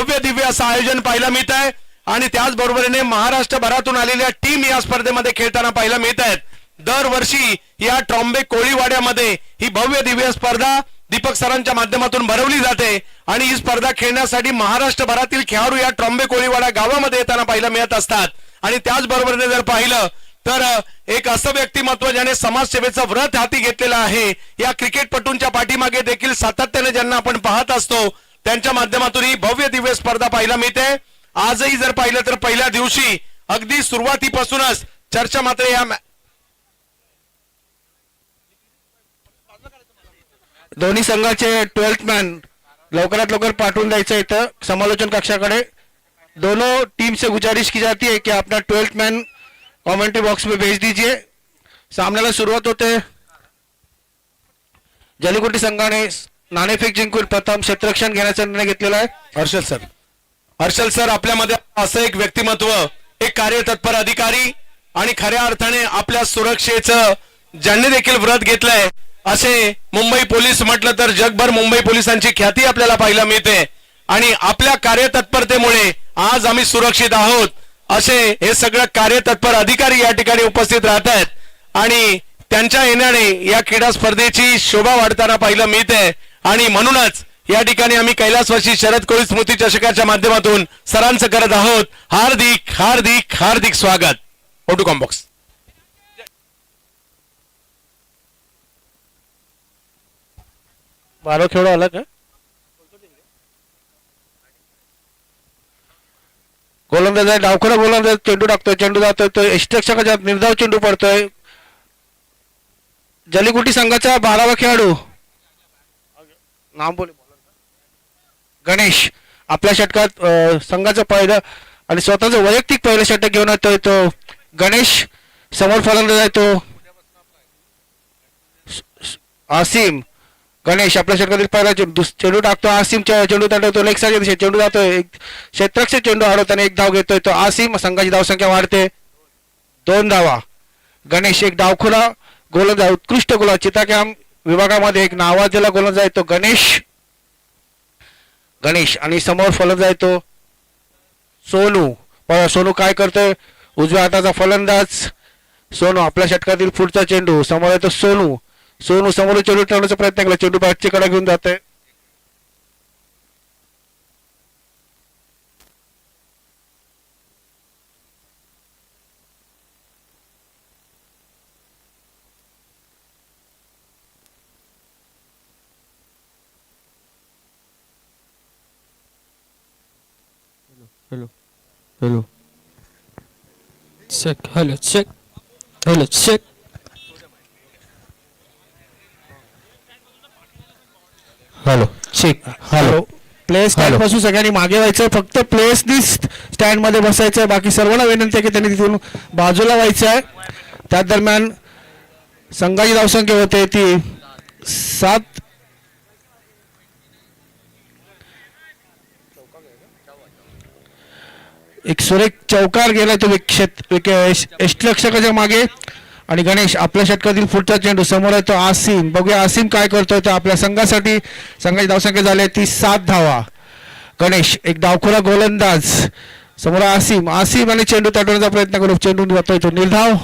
भव्य दिव्य असं आयोजन पाहायला मिळत आहे आणि त्याचबरोबरीने महाराष्ट्रभरातून आलेल्या टीम या स्पर्धेमध्ये खेळताना पाहायला मिळत आहेत। दरवर्षी या ट्रॉम्बे कोळीवाड्यामध्ये ही भव्य दिव्य स्पर्धा दीपक सरांच्या माध्यमातून भरवली जाते आणि ही स्पर्धा खेळण्यासाठी महाराष्ट्रभरातील खेळाडू या ट्रॉम्बे कोळीवाडा गावामध्ये येताना पाहायला मिळत असतात। आणि त्याचबरोबरीने जर पाहिलं तर एक असं व्यक्तिमत्व ज्याने समाजसेवेचं व्रत हाती घेतलेलं आहे, या क्रिकेटपटूंच्या पाठीमागे देखील सातत्याने ज्यांना आपण पाहत असतो त्यांच्या माध्यमातून ही भव्य दिव्य स्पर्धा पाहायला मिळते। आजही जर पाहिलं तर पहिल्या दिवशी अगदी सुरुवातीपासूनच चर्चा मात्र या दोन्ही संघाचे 12th मॅन लवकरात लवकर पाठवून द्यायचं इथं समालोचन कक्षाकडे। दोनों टीम से गुजारिश की जाती है कि अपना 12th मैन कमेंट्री बॉक्स में भेज दीजिए। सामन्याला सुरुवात होते। जलीकुटी संघाने नाणेफेक जिंकून प्रथम क्षेत्ररक्षण घेण्याचा निर्णय घेतलेला आहे। हर्षल सर आपल्यामध्ये असं एक व्यक्तिमत्व, एक कार्यतत्पर अधिकारी आणि खऱ्या अर्थाने आपल्या सुरक्षेचं ज्यांनी देखील व्रत घेतलंय असे मुंबई पोलीस म्हटलं तर जगभर मुंबई पोलिसांची ख्याती आपल्याला पाहायला मिळते आणि आपल्या कार्यतत्परतेमुळे आज आम्ही सुरक्षित आहोत असे हे सगळे कार्यतत्पर अधिकारी या ठिकाणी उपस्थित राहत आहेत आणि त्यांच्या येण्याने या क्रीडा स्पर्धेची शोभा वाढताना पाहायला मिळते। आणि म्हणूनच या ठिकाणी आम्ही कैलासवासी शरद कोळी स्मृती चषकाच्या माध्यमातून सरांचं करत आहोत हार्दिक हार्दिक हार्दिक स्वागत। ओटू कॉम्बॉक्स बारो खेळू आला का? गोलंदाज आहे, डावखुरा गोलंदाज चेंडू टाकतोय, चेंडू जातोय तो यष्टिरक्षकाच्या निर्धाव चेंडू पडतोय। जलीकुटी संघाचा 12वा खेळाडू नाम बोले गणेश आपल्या षटकात संघाचं पहिलं आणि स्वतःचं वैयक्तिक पहिलं षटक घेऊन येतोय तो गणेश। समोर फलंदाज आहे तो आसिम। गणेश आपल्या षटकातील पहिला चेंडू टाकतो, आसिम चेंडू टाकतो लेग साईड दिशेने चेंडू जातोय, क्षेत्ररक्षक चेंडू हरवताना एक धाव घेतोय तो आसिम। संघाची धावसंख्या वाढते 2 धावा। गणेश एक डावखुरा गोलंदाज, उत्कृष्ट गोलंदाज, चिताकॅम विभागामध्ये एक नावाजलेला गोलंदाज आहे तो गणेश आणि समोर फलंदाज आहे तो सोनू। सोनू काय करतोय? उजव्या हाताचा फलंदाज सोनू आपल्या षटकातील पुढचा चेंडू, समोर आहे तो सोनू समोर चेंडू ठेवण्याचा प्रयत्न केला, चेंडू बॅटची कडे घेऊन जाते। Hello check hello check hello check hello play stand पासून सगळ्यांनी मागे व्हायचं, फक्त प्लेसनी स्टँड मध्ये बसायचं, बाकी सर्वांना विनंती आहे की त्यांनी तिथून बाजूला व्हायचं आहे। त्या दरम्यान संघाची धावसंख्या होते ती 7। एक सुरेख चौकार गेलाय तो यष्टिरक्षकाच्या मागे आणि गणेश आपल्या षटकातील पुढचा चेंडू, समोर आहे तो आसिम। बघूया आसिम काय करतोय तो आपल्या संघासाठी। संघाची धावसंख्या झाली ती 7 धावा। गणेश एक डावखुरा गोलंदाज, समोर आसिम आणि चेंडू तटवण्याचा प्रयत्न करू, चेंडू जातोय तो निर्धाव।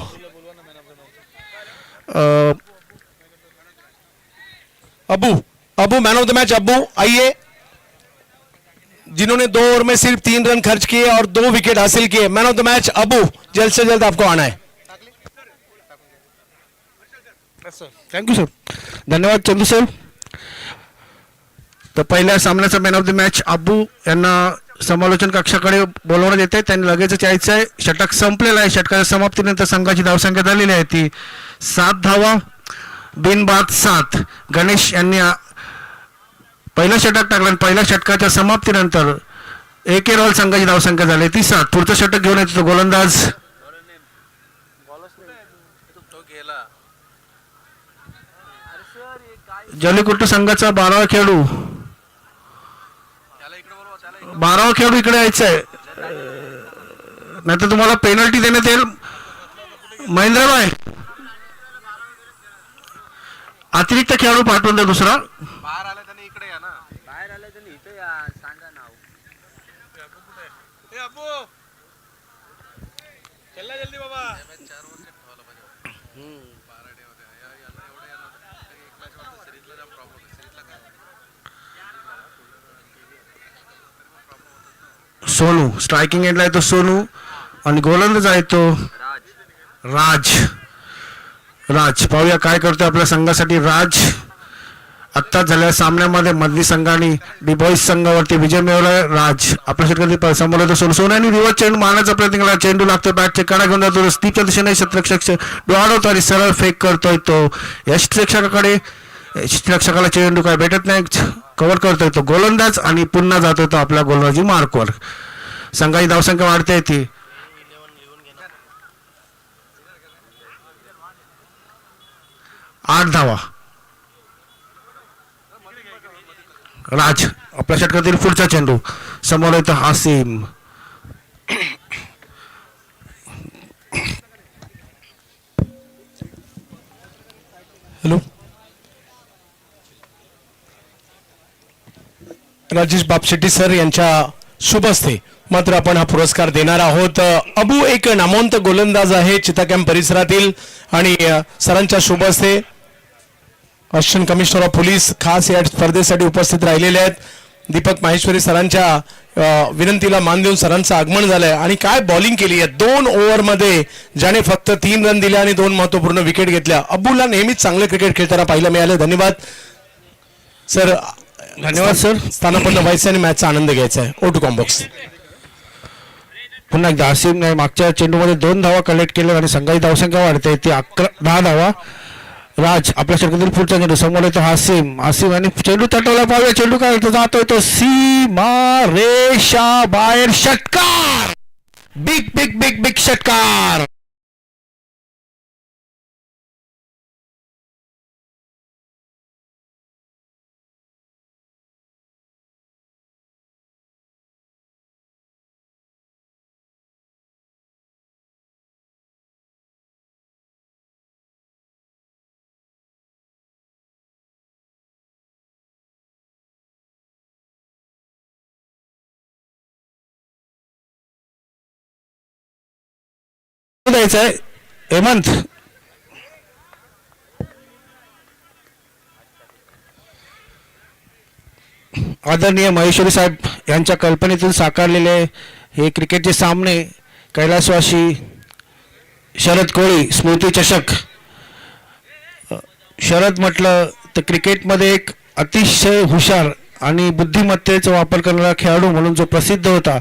Abu man of the match. Abu आइए, जिन्होंने 2 ओवर में सिर्फ 3 रन खर्च किए और 2 विकेट हासिल किए। Man of the match Abu, जल्द से जल्द आपको आना है। थँक्यू सर, धन्यवाद चंदू सर। तर पहिल्या सामन्याचा man of the match Abu यांना समालोचन कक्षाकडे बोलवण्यात येते, त्यांनी लगेच यायचं आहे। षटक संपलेलं आहे, षटकाच्या समाप्तीनंतर संघाची धावसंख्या झालेली आहे ती 7 धावा, बिनबाद 7। गणेश यांनी पहिलं षटक टाकलं आणि पहिल्या षटकाच्या समाप्तीनंतर एक रॉल संघाची धावसंख्या झाली ती 7। पुढचं षटक घेऊन येतो गोलंदाज जलीकुट्टू संघाचा 12वा खेळाडू, 12वा खेळाडू इकडे यायचा आहे, नाहीतर तुम्हाला पेनल्टी देण्यात येईल। महेंद्रभाई अतिरिक्त खेळाडू पाठवून द्या दुसरा। सोनू स्ट्रायकिंग एंडला आहे तो सोनू आणि गोलंदाज आहे तो राज. राज पाहूया काय करतोय आपल्या संघासाठी राज. आत्ताच झालेल्या सामन्यामध्ये मधली संघाने डिबॉईज संघावरती विजय मिळवलाय. राज आपल्या षटकातील समोर सोनू. सोन्याने रिवर्स चेंडू मारण्याचा प्रयत्न केला. चेंडू लागतोय बॅटचे कडा घेऊन जातो. स्टीपच्या दिशेने क्षेत्ररक्षक डोळावतो आणि सरळ फेक करतोय तो यष्टिरक्षकाकडे. यष्टिरक्षकाला चेंडू काय भेटत नाही. कव्हर करतोय तो गोलंदाज आणि पुन्हा जातोय तो आपल्या गोलंदाजी मार्कवर. संघाची धावसंख्या वाढते ती 8 धावा. राज आपल्या षटकातील पुढचा चेंडू समोर येतो हासिम. हॅलो, राजेश बापशेट्टी सर यांच्या शुभ हस्ते मात्र आपण हा पुरस्कार देणार आहोत. अबू एक नामवंत गोलंदाज आहे चिता कॅम्प परिसरातील आणि सरांच्या शुभ हस्ते असिस्टंट कमिशनर ऑफ पोलीस खास या स्पर्धेसाठी उपस्थित राहिलेले आहेत. दीपक माहेश्वरी सरांच्या विनंतीला मान देऊन सरांचं आगमन झालंय आणि काय बॉलिंग केली आहे. 2 ओव्हरमध्ये ज्याने फक्त 3 रन दिले आणि 2 महत्वपूर्ण विकेट घेतल्या. अबूला नेहमीच चांगले क्रिकेट खेळताना पाहायला मिळाले. धन्यवाद सर. धन्यवाद सर. स्थानापन्न व्हायचं आणि मॅचचा आनंद घ्यायचा आहे. ओ टू कॉम्बॉक्स. पुन्हा एकदा हासिमने मागच्या चेंडूमध्ये 2 धावा कलेक्ट केल्या आणि संघाची धावसंख्या वाढते ती 10 धावा. राज आपल्या षटकातील पुढचा चेंडू समोर येतो हासिम. हासिम आणि चेंडू तटवला पाहूया. चेंडू काय जातोय तो सीमा रेषा बाहेर. षटकार. बिग बिग बिग बिग षटकार. द्यायचं आहे हेमंत. आदरणीय महेश्वरी साहेब यांच्या कल्पनेतून साकारलेले हे क्रिकेटचे सामने कैलासवासी शरद कोळी स्मृती चषक. शरद म्हटलं तर क्रिकेटमध्ये एक अतिशय हुशार आणि बुद्धिमत्तेचा वापर करणारा खेळाडू म्हणून जो प्रसिद्ध होता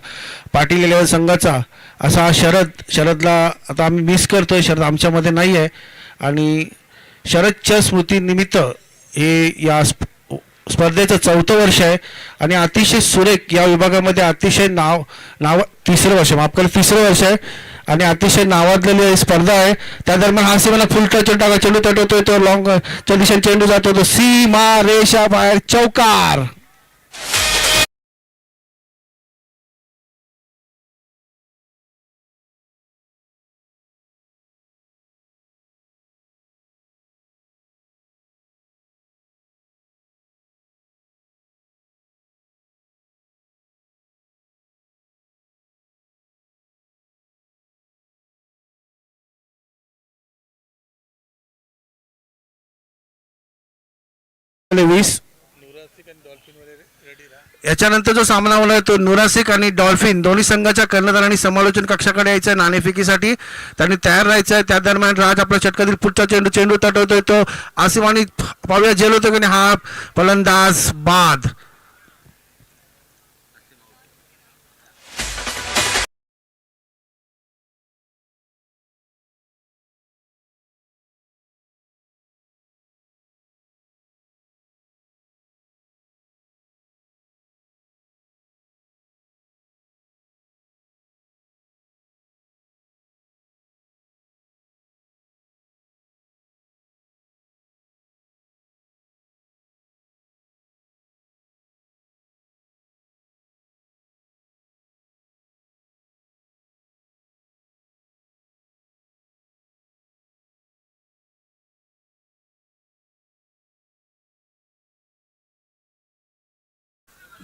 पाटील इलेव्हन संघाचा असा हा शरदला आता आम्ही मिस करतोय. शरद आमच्यामध्ये नाही आहे आणि शरदच्या स्मृतीनिमित्त हे या स्पर्धेचं 4थं वर्ष आहे आणि अतिशय सुरेख या विभागामध्ये अतिशय तिसरं वर्ष आहे आणि अतिशय नावाजलेली ही स्पर्धा आहे. त्या दरम्यान हासिमला फुल टच टाका. चेंडू तटवतोय तो लॉंग दिशेने चेंडू जातो तो सीमा रेषा बाहेर. चौकार. याच्यानंतर जो सामना होणार तो नुरासिक आणि डॉल्फिन दोन्ही संघाच्या कर्णधारांनी समालोचन कक्षाकडे यायचं आहे नाणेफेकीसाठी. त्यांनी तयार राहायचं आहे. त्या दरम्यान राज आपल्या षटकातील पुढचा चेंडू तटवतोय तो आसिम आणि पाहूया जेल होतो की हा फलंदाज बाद.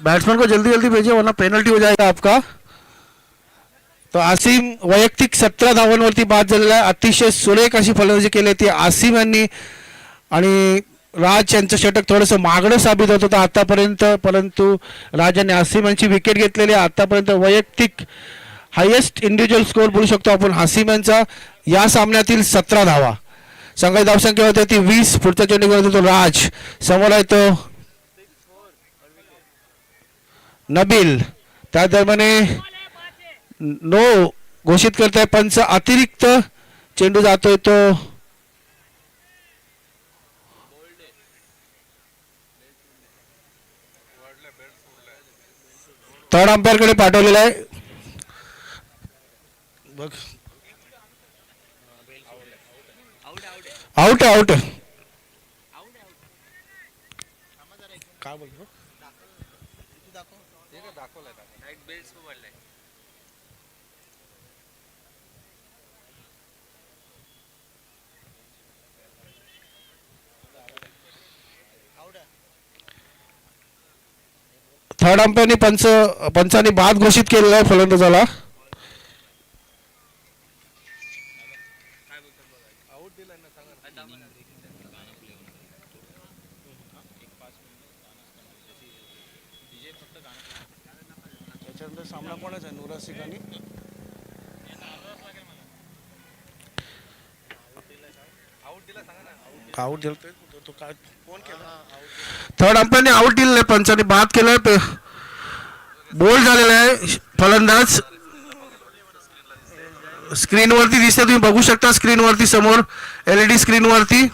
बैट्समैन को जल्दी जल्दी भेजिए वरना पेनल्टी हो जाएगा आपका. तो आसिम वैयक्तिक 17 धावांवरती बाद झालेला आहे. अतिशय सुरेख अशी फलंदाजी केली ती आसिम यांनी. आणि राज यांचं षटक थोडंसं मागणं साबित होत होतं आतापर्यंत, परंतु राज यांनी आसिम यांची विकेट घेतलेली आहे. आतापर्यंत वैयक्तिक हायेस्ट इंडिव्हिज्युअल स्कोअर बोलू शकतो आपण आसिम यांचा. या सामन्यातील 17 धावा. संघाची धावसंख्या होते ती 20. पुढच्या चेंडूवर तो राज, समोर आहे तो नबील. त्या दरम्यान नो घोषित करताय पंच. अतिरिक्त चेंडू जातोय तो थर्ड अंपायर कडे पाठवलेला आहे. बघ आउट आहे, आउट. काय बोलतो थर्ड अंपायरने पंचाने बाद घोषित केलेला आहे फलंदाजाला. सामना कोणाचा आहे? नुरासिक आणि आउट दिलं तो काय फोन केला. थर्ड अंपायरने आउट दिलेलं आहे, पंचाने बाद केलंय. बोल्ड झालेला आहे फलंदाज. स्क्रीनवरती दिसते, तुम्ही बघू शकता स्क्रीनवरती समोर LED स्क्रीनवरती.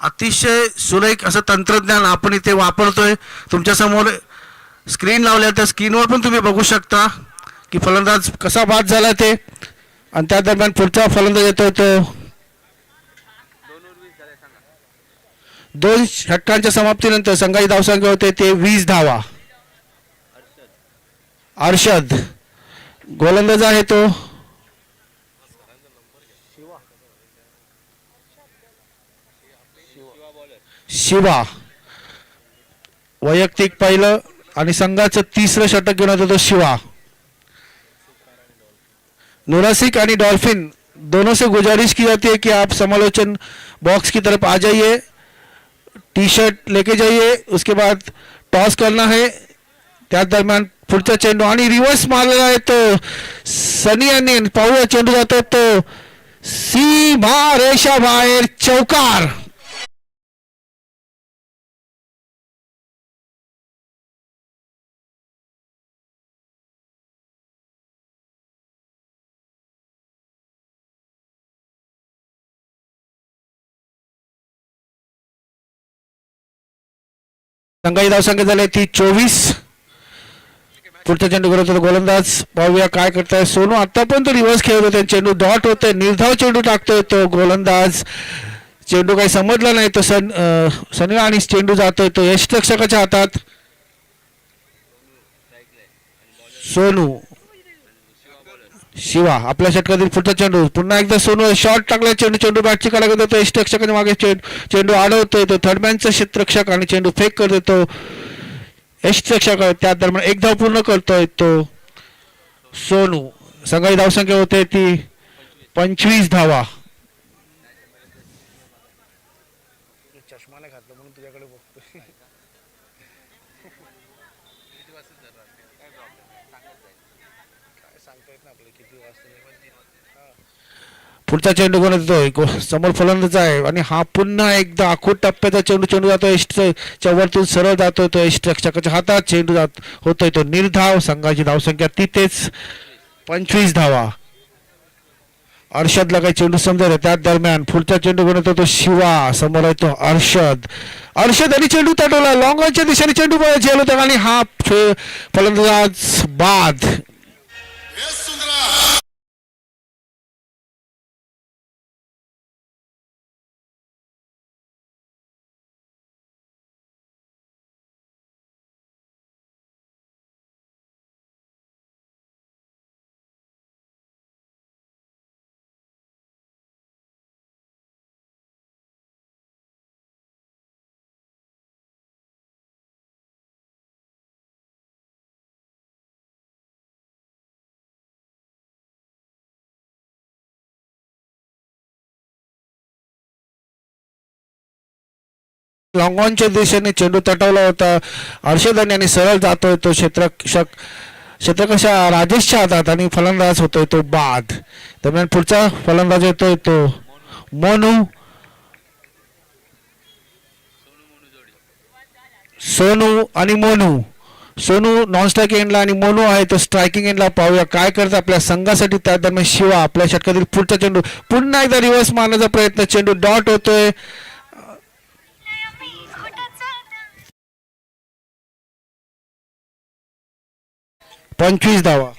अतिशय सुरेख असं तंत्रज्ञान आपण इथे वापरतोय. तुमच्या समोर स्क्रीन लावल्या त्या स्क्रीनवर पण तुम्ही बघू शकता की फलंदाज कसा बाद झाला ते. आणि त्या दरम्यान पुढचा फलंदाज येतोय तो 2 षटकांच्या समाप्तीनंतर संघाची धावसंख्या होते ते 20 धावा. अर्षद गोलंदाज आहे तो शिवा. वैयक्तिक पहिलं आणि संघाचं 3रं षटक घेऊन येतो तो शिवा. नुरासिक आणि डॉल्फिन दोनों से गुजारिश की जाती है कि आप समालोचन बॉक्स की तरफ आ जाइए, टी शर्ट लेके जाइए. उसके बाद टॉस करना है. त्या दरम्यान पुढचा चेंडू आणि रिव्हर्स मारलेला आहे तो सनी यांनी. पाहूया चेंडू जातो तो सीमा रेषा बाहेर, चौकार. संघाची धावसंख्या झाली ती 24. पुढचा चेंडू करत होता गोलंदाज. पाहूया काय करताय सोनू. आतापर्यंत रिव्हर्स खेळत होते, चेंडू डॉट होते, निर्धाव चेंडू टाकतोय तो गोलंदाज. चेंडू काही समजला नाही तो सनी आणि चेंडू जातोय तो यष्टिरक्षकाच्या हातात. सोनू शिवा आपल्या षटकातील पुढचा चेंडू. पुन्हा एकदा सोनू शॉट टाकला, चेंडू बॅटची कडा करतो यष्टिरक्षकाच्या मागे. चेंडू अडवतोय तो थर्डमॅनचा क्षेत्ररक्षक आणि चेंडू फेक करतो तो यष्टिरक्षक. त्या दरम्यान एक धाव पूर्ण करतोय तो सोनू. संघाची धावसंख्या होते ती 25 धावा. चष्मा नाही घातला म्हणून तुझ्याकडे बघतोय. पुढचा चेंडू कोण येतोय? समोर फलंदाज आहे आणि हा पुन्हा एकदा आखूड टप्प्याचा चेंडू जातो एस्टच्या वरतून सरळ जातोय तो एस्टरक्षकाच्या हातात. चेंडू होतोय तो निर्धाव. संघाची धावसंख्या तिथेच 25 धावा. अर्षदला काही चेंडू समजत. त्या दरम्यान पुढचा चेंडू कोण येतो तो शिवा. समोर आहे तो अर्षद. आणि चेंडू तटवला, लॉंग ऑनच्या दिशेने चेंडू झेल होता आणि हा फलंदाज बाद. लॉंगॉनच्या दिशेने चेंडू तटवला होता. हर्षदन यांनी सरळ जातोय तो क्षेत्ररक्षक राजेशच्या हातात आणि फलंदाज होतोय तो बाद. दरम्यान पुढचा फलंदाज येतोय तो मोनू. सोनू आणि मोनू. सोनू नॉन स्ट्राईक एंडला आणि मोनू आहे तो स्ट्रायकिंग एंडला. पाहूया काय करतं आपल्या संघासाठी. त्या दरम्यान शिवा आपल्या षटकातील पुढचा चेंडू पुन्हा एकदा रिव्हर्स मारण्याचा प्रयत्न. चेंडू डॉट होतोय. 25 धावा.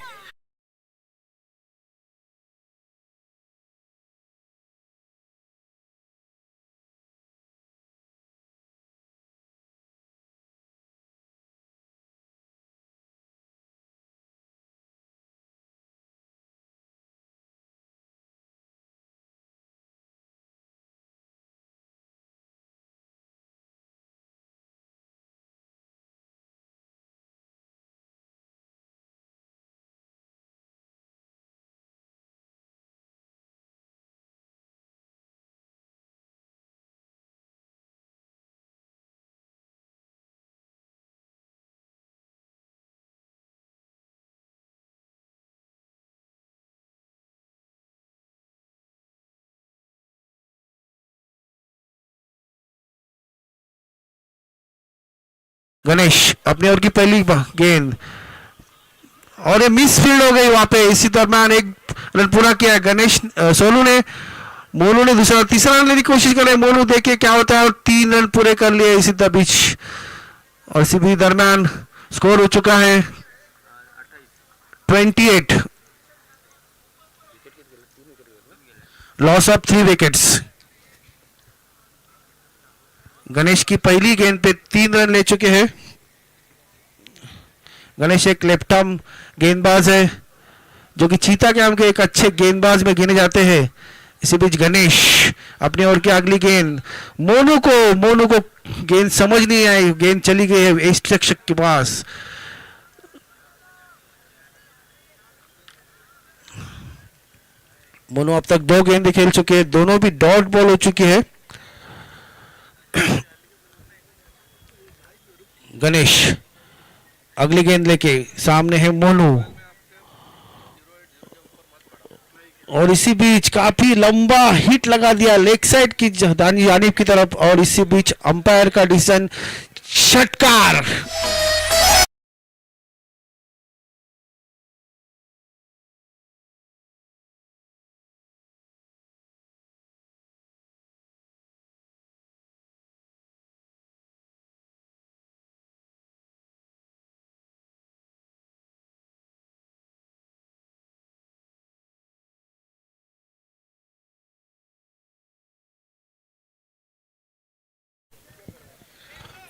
गणेश अपनी ओर की पहली गेंद और ये मिस फील्ड हो गई वहां पे. इसी दरम्यान एक रन पूरा किया है गणेश. सोनू ने मोनू ने दूसरा तीसरा रन लेने की कोशिश कर रहे हैं. मोनू देखिए क्या होता है और 3 रन पूरे कर लिए इसी बीच. और इसी भी दरम्यान स्कोर हो चुका है 28. Loss of 3 wickets. गणेश की पहली गेंद पे 3 रन ले चुके हैं. गणेश एक लेफ्ट आर्म गेंदबाज है जो कि चीता के नाम के एक अच्छे गेंदबाज में गिने जाते हैं. इसी बीच गणेश अपनी ओर की अगली गेंद. मोनू को गेंद समझ नहीं आई. गेंद चली गई है एस रक्षक के पास. मोनू अब तक 2 गेंद खेल चुके हैं. दोनों भी डॉट बॉल हो चुकी है. गणेश अगली गेंद लेके सामने है मोनू. और इसी बीच काफी लंबा हिट लगा दिया लेग साइड की जानिब की तरफ. और इसी बीच अंपायर का डिसीजन षटकार.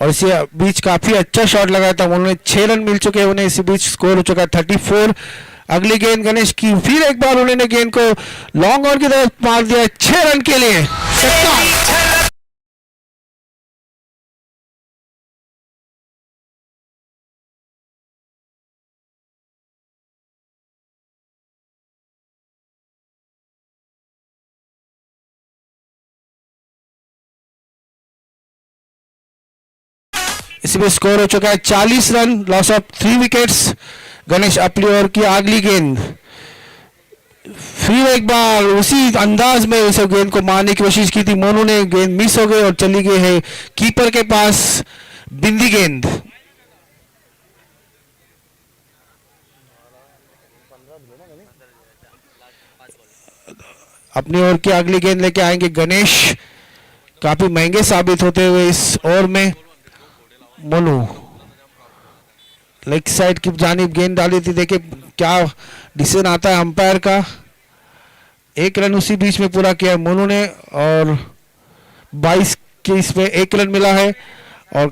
और इसी बीच काफी अच्छा शॉट लगाया था उन्होंने. 6 रन मिल चुके हैं उन्हें. इसी बीच स्कोर हो चुका है 34. अगली गेंद गणेश की. फिर एक बार उन्होंने गेंद को लॉन्ग ऑन की तरफ मार दिया 6 रन के लिए. इसी में स्कोर हो चुका है 40 run. Loss of 3 wickets. Ganesh अपनी ओर की अगली गेंद. फिर एक बार उसी अंदाज में उस गेंद को मारने की कोशिश की थी. मोनू ने गेंद मिस हो गई और चली गई है कीपर के पास. बिंदी गेंद. अपनी ओर की अगली गेंद लेके आएंगे गणेश. काफी महंगे साबित होते हुए इस ओवर में. मोनू लेग साइड की जानिब गेंद डाली थी. देखिए क्या डिसीजन आता है अंपायर का. 1 रन उसी बीच में पूरा किया मोनू ने. और 22 के इसमें 1 रन मिला है. और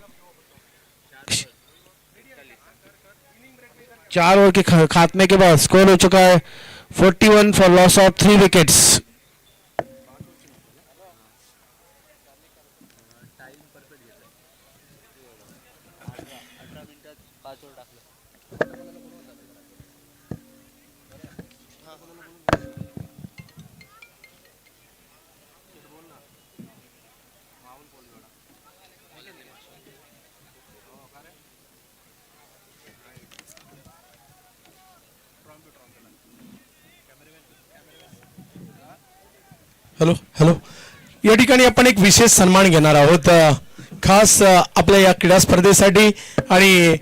4 ओवर के खात्मे के बाद स्कोर हो चुका है 41 for loss of 3 wickets. Hello hello या ठिकाणी आपण एक विशेष सन्मान घेणार आहोत खास आपल्या या क्रीडा स्पर्धेसाठी आणि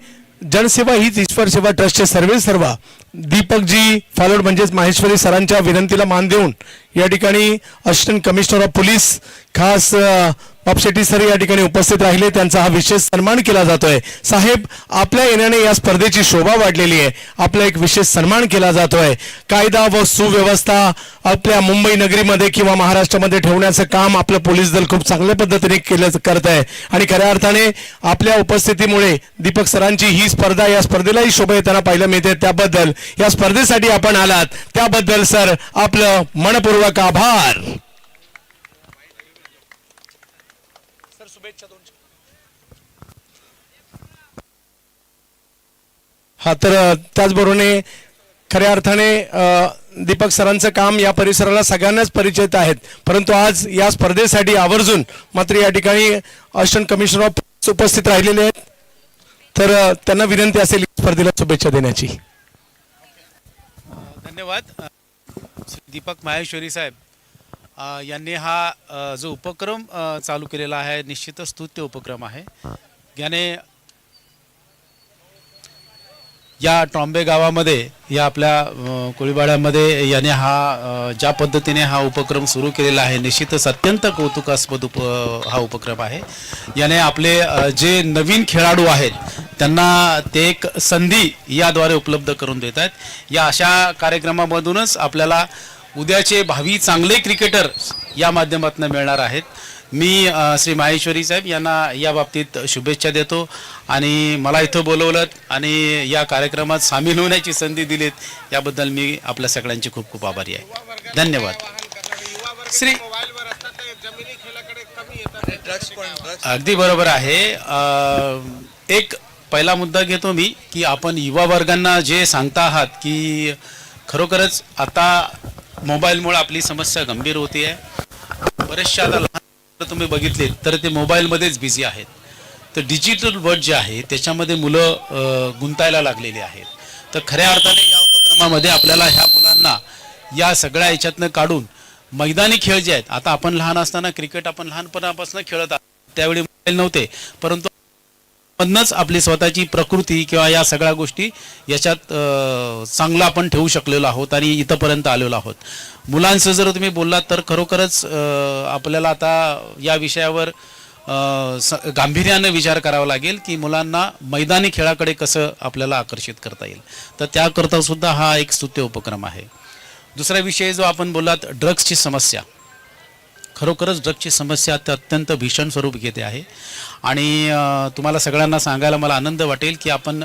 जनसेवा हीच ईश्वर सेवा ट्रस्टचे सर्वेसर्वा दीपकजी फालोड म्हणजेच माहेश्वरी सरांच्या विनंतीला मान देऊन या ठिकाणी असिस्टंट कमिशनर ऑफ पोलीस खास पापशेट्टी सर या ठिकाणी उपस्थित राहिले त्यांचा हा विशेष सन्मान केला जातोय. साहेब आपल्या येण्याने या स्पर्धेची शोभा वाढलेली आहे. आपला एक विशेष सन्मान केला जातोय. कायदा व सुव्यवस्था आपल्या मुंबई नगरीमध्ये किंवा महाराष्ट्रामध्ये ठेवण्याचं काम आपलं पोलीस दल खूप चांगल्या पद्धतीने करत आहे आणि खऱ्या अर्थाने आपल्या उपस्थितीमुळे दीपक सरांची ही स्पर्धा या स्पर्धेलाही शोभा येताना पाहायला मिळते. त्याबद्दल या स्पर्धेसाठी आपण आलात त्याबद्दल सर आपलं मनपूर्वक आभार. हा तर त्याचबरोबर खऱ्या अर्थाने दीपक सरांचं काम या परिसराला सगळ्यांनाच परिचित आहेत परंतु आज या स्पर्धेसाठी आवर्जून मात्र या ठिकाणी असिस्टंट कमिशनर ऑफ पोलीस उपस्थित राहिलेले आहेत तर त्यांना विनंती असेल स्पर्धेला शुभेच्छा देण्याची. धन्यवाद. श्री दीपक माहेश्वरी साहेब यांनी हा जो उपक्रम चालू केलेला आहे निश्चितच स्तुत्य उपक्रम आहे. याने या ट्रॉम्बे गावामध्ये या आपल्या कोळीवाड्यामध्ये याने हा ज्या पद्धतीने हा उपक्रम सुरू केलेला आहे निश्चितच अत्यंत कौतुकास्पद हा उपक्रम आहे. याने आपले जे नवीन खेळाडू आहेत त्यांना ते एक संधी याद्वारे उपलब्ध करून देत आहेत. या अशा कार्यक्रमामधूनच आपल्याला उद्याचे भावी चांगले क्रिकेटर या माध्यमातून मिळणार आहेत. मी श्री माहेश्वरी साहेब यांना या बाबतीत शुभेच्छा देतो आणि मला इथं बोलवलं आणि या कार्यक्रमात सामील होण्याची संधी दिलीत याबद्दल मी आपल्या सगळ्यांची खूप खूप आभारी आहे. धन्यवाद. श्री अगदी बरोबर आहे. एक पहिला मुद्दा घेतो मी की आपण युवा वर्गांना जे सांगता आहात की खरोखरच आता मोबाईलमुळे आपली समस्या गंभीर होती आहे. बरेचसे आता लहान तुम्ही बघितले तर ते मोबाईलमध्येच बिझी आहेत. तर डिजिटल वर्ल्ड जे आहे त्याच्यामध्ये मुलं गुंतायला लागलेली आहेत. तर खऱ्या अर्थाने या उपक्रमामध्ये आपल्याला ह्या मुलांना या सगळ्या याच्यातनं काढून मैदानी खेळ जे आहेत आता आपण लहान असताना क्रिकेट आपण लहानपणापासून खेळत आहोत त्यावेळी मोबाईल नव्हते परंतु मधनच आपली स्वतःची प्रकृती किंवा या सगळ्या गोष्टी याच्यात चांगलं आपण ठेवू शकलेलो आहोत आणि इथंपर्यंत आलेलो आहोत. मुलांचं जर तुम्ही बोललात तर खरोखरच आपल्याला आता या विषयावर गांभीर्याने विचार करावा लागेल की मुलांना मैदानी खेळाकडे कसं आपल्याला आकर्षित करता येईल. तर त्याकरता सुद्धा हा एक स्तुत्य उपक्रम आहे. दुसरा विषय जो आपण बोललात ड्रग्सची समस्या. खरोखरच ड्रग्सची समस्या अत्यंत भीषण स्वरूप घेते आहे आणि तुम्हाला सगळ्यांना सांगायला मला आनंद वाटेल की आपण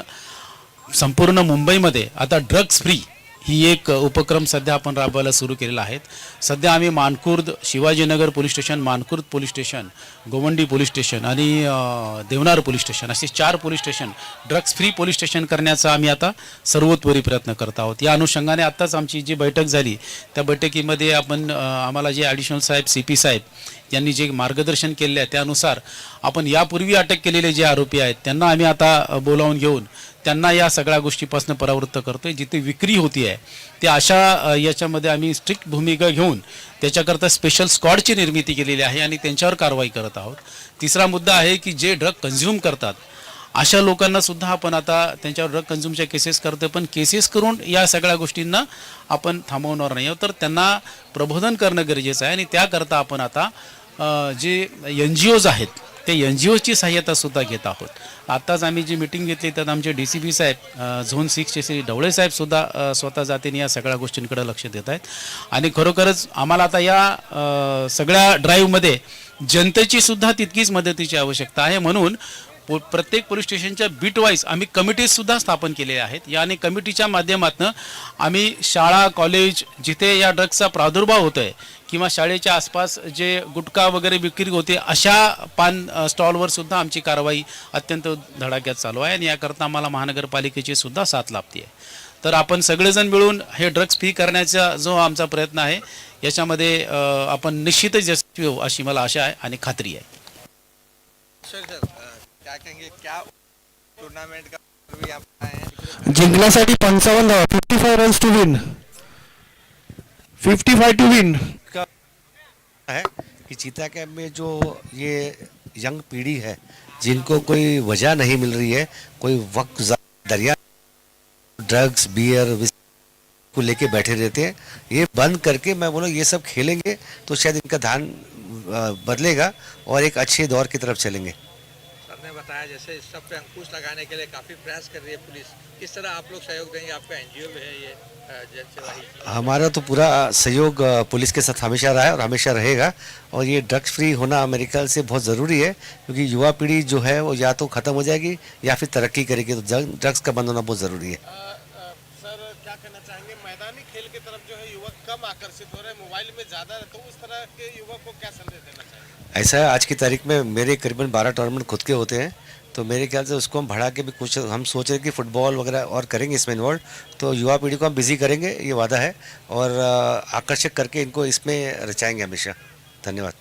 संपूर्ण मुंबईमध्ये आता ड्रग्स फ्री ही एक उपक्रम सध्या आपण राबवायला सुरू केलेला आहे. सध्या आम्ही Mankhurd Shivajinagar police station Mankhurd police station Govandi police station आणि देवनार पोलीस स्टेशन असे 4 police station drugs free police station करण्याचा आम्ही आता सर्वतोपरी प्रयत्न करत आहोत. या अनुषंगाने आत्ताच आमची जी बैठक झाली त्या बैठकीमध्ये आपण आम्हाला जे ॲडिशनल साहेब CP साहेब यांनी जे मार्गदर्शन केले आहे त्यानुसार आपण यापूर्वी अटक केलेले जे आरोपी आहेत त्यांना आम्ही आता बोलावून घेऊन त्यांना या सगळ्या गोष्टीपासून परावृत्त करतोय. जिथे विक्री होती आहे ते अशा याच्यामध्ये आम्ही स्ट्रिक्ट भूमिका घेऊन त्याच्याकरता स्पेशल स्क्वॉडची निर्मिती केलेली आहे आणि त्यांच्यावर कारवाई करत आहोत. तिसरा मुद्दा आहे की जे ड्रग कन्झ्युम करतात अशा लोकांना सुद्धा आपण आता त्यांच्यावर ड्रग कन्झ्युमच्या केसेस करतोय पण केसेस करून या सगळ्या गोष्टींना आपण थांबवणार नाही आहोत. तर त्यांना प्रबोधन करणं गरजेचं आहे आणि त्याकरता आपण आता जे NGOज आहेत ते NGOची सहाय्यता सुद्धा घेत आहोत. आत्ताच आम्ही जी मीटिंग घेतली त्यात आमचे DCP साहेब झोन 6चे श्री ढवळे साहेब सुद्धा स्वतः जातीने या सगळ्या गोष्टींकडे लक्ष देत आहेत आणि खरोखरच आम्हाला आता या सगळ्या ड्राईव्हमध्ये जनतेची सुद्धा तितकीच मदतीची आवश्यकता आहे. म्हणून प्रत्येक पोलीस स्टेशनच्या बीट वाईज आम्ही कमिटीजसुद्धा स्थापन केले आहेत. याने कमिटीच्या माध्यमातून आम्ही शाळा कॉलेज जिथे या ड्रग्सचा प्रादुर्भाव होतो आहे किंवा शाळेच्या आसपास जे गुटखा वगैरे विक्री होते अशा पान स्टॉलवर सुद्धा आमची कारवाई अत्यंत धडाक्यात चालू आहे आणि याकरता आम्हाला महानगरपालिकेची सुद्धा साथ लाभते आहे. तर आपण सगळेजण मिळून हे ड्रग्स फ्री करण्याचा जो आमचा प्रयत्न आहे याच्यामध्ये आपण निश्चितच यशस्वी होऊ अशी मला आशा आहे आणि खात्री आहे. जिंकण्यासाठी 55 धावा 55 runs to win 55 to win है कि चीता कैंप में जो ये यंग पीढ़ी है जिनको कोई वजह नहीं मिल रही है, कोई वक्त दरिया ड्रग्स बियर को लेके बैठे रहते हैं, ये बंद करके मैं बोला ये सब खेलेंगे तो शायद इनका ध्यान बदलेगा और एक अच्छे दौर की तरफ चलेंगे। सर ने बताया जैसे इस सब पे अंकुश लगाने के लिए काफी प्रयास कर रही है पुलिस, किस तरह आप लोग सहयोग देंगे? आपका एनजीओ भी है ये जन सेवा ही। हमारा तो पूरा सहयोग पुलिस के साथ हमेशा रहा है और हमेशा रहेगा, और ये ड्रग्स फ्री होना अमेरिका से बहुत ज़रूरी है क्योंकि युवा पीढ़ी जो है वो या तो ख़त्म हो जाएगी या फिर तरक्की करेगी, तो ड्रग्स का बंद होना बहुत ज़रूरी है। सर क्या कहना चाहेंगे, मैदानी खेल की तरफ जो है युवक कम आकर्षित हो रहे हैं, मोबाइल में ज़्यादा, तो उस तरह के युवक को क्या संदेश देना चाहेंगे? ऐसा है, आज की तारीख में मेरे करीबन 12 टूर्नामेंट खुद के होते हैं, तो मेरे ख्याल से उसको हम बढ़ा के भी कुछ हम सोच रहे हैं कि फुटबॉल वगैरह और करेंगे इसमें इन्वॉल्व, तो युवा पीढ़ी को हम बिजी करेंगे, ये वादा है, और आकर्षक करके इनको इसमें रचाएंगे हमेशा। धन्यवाद।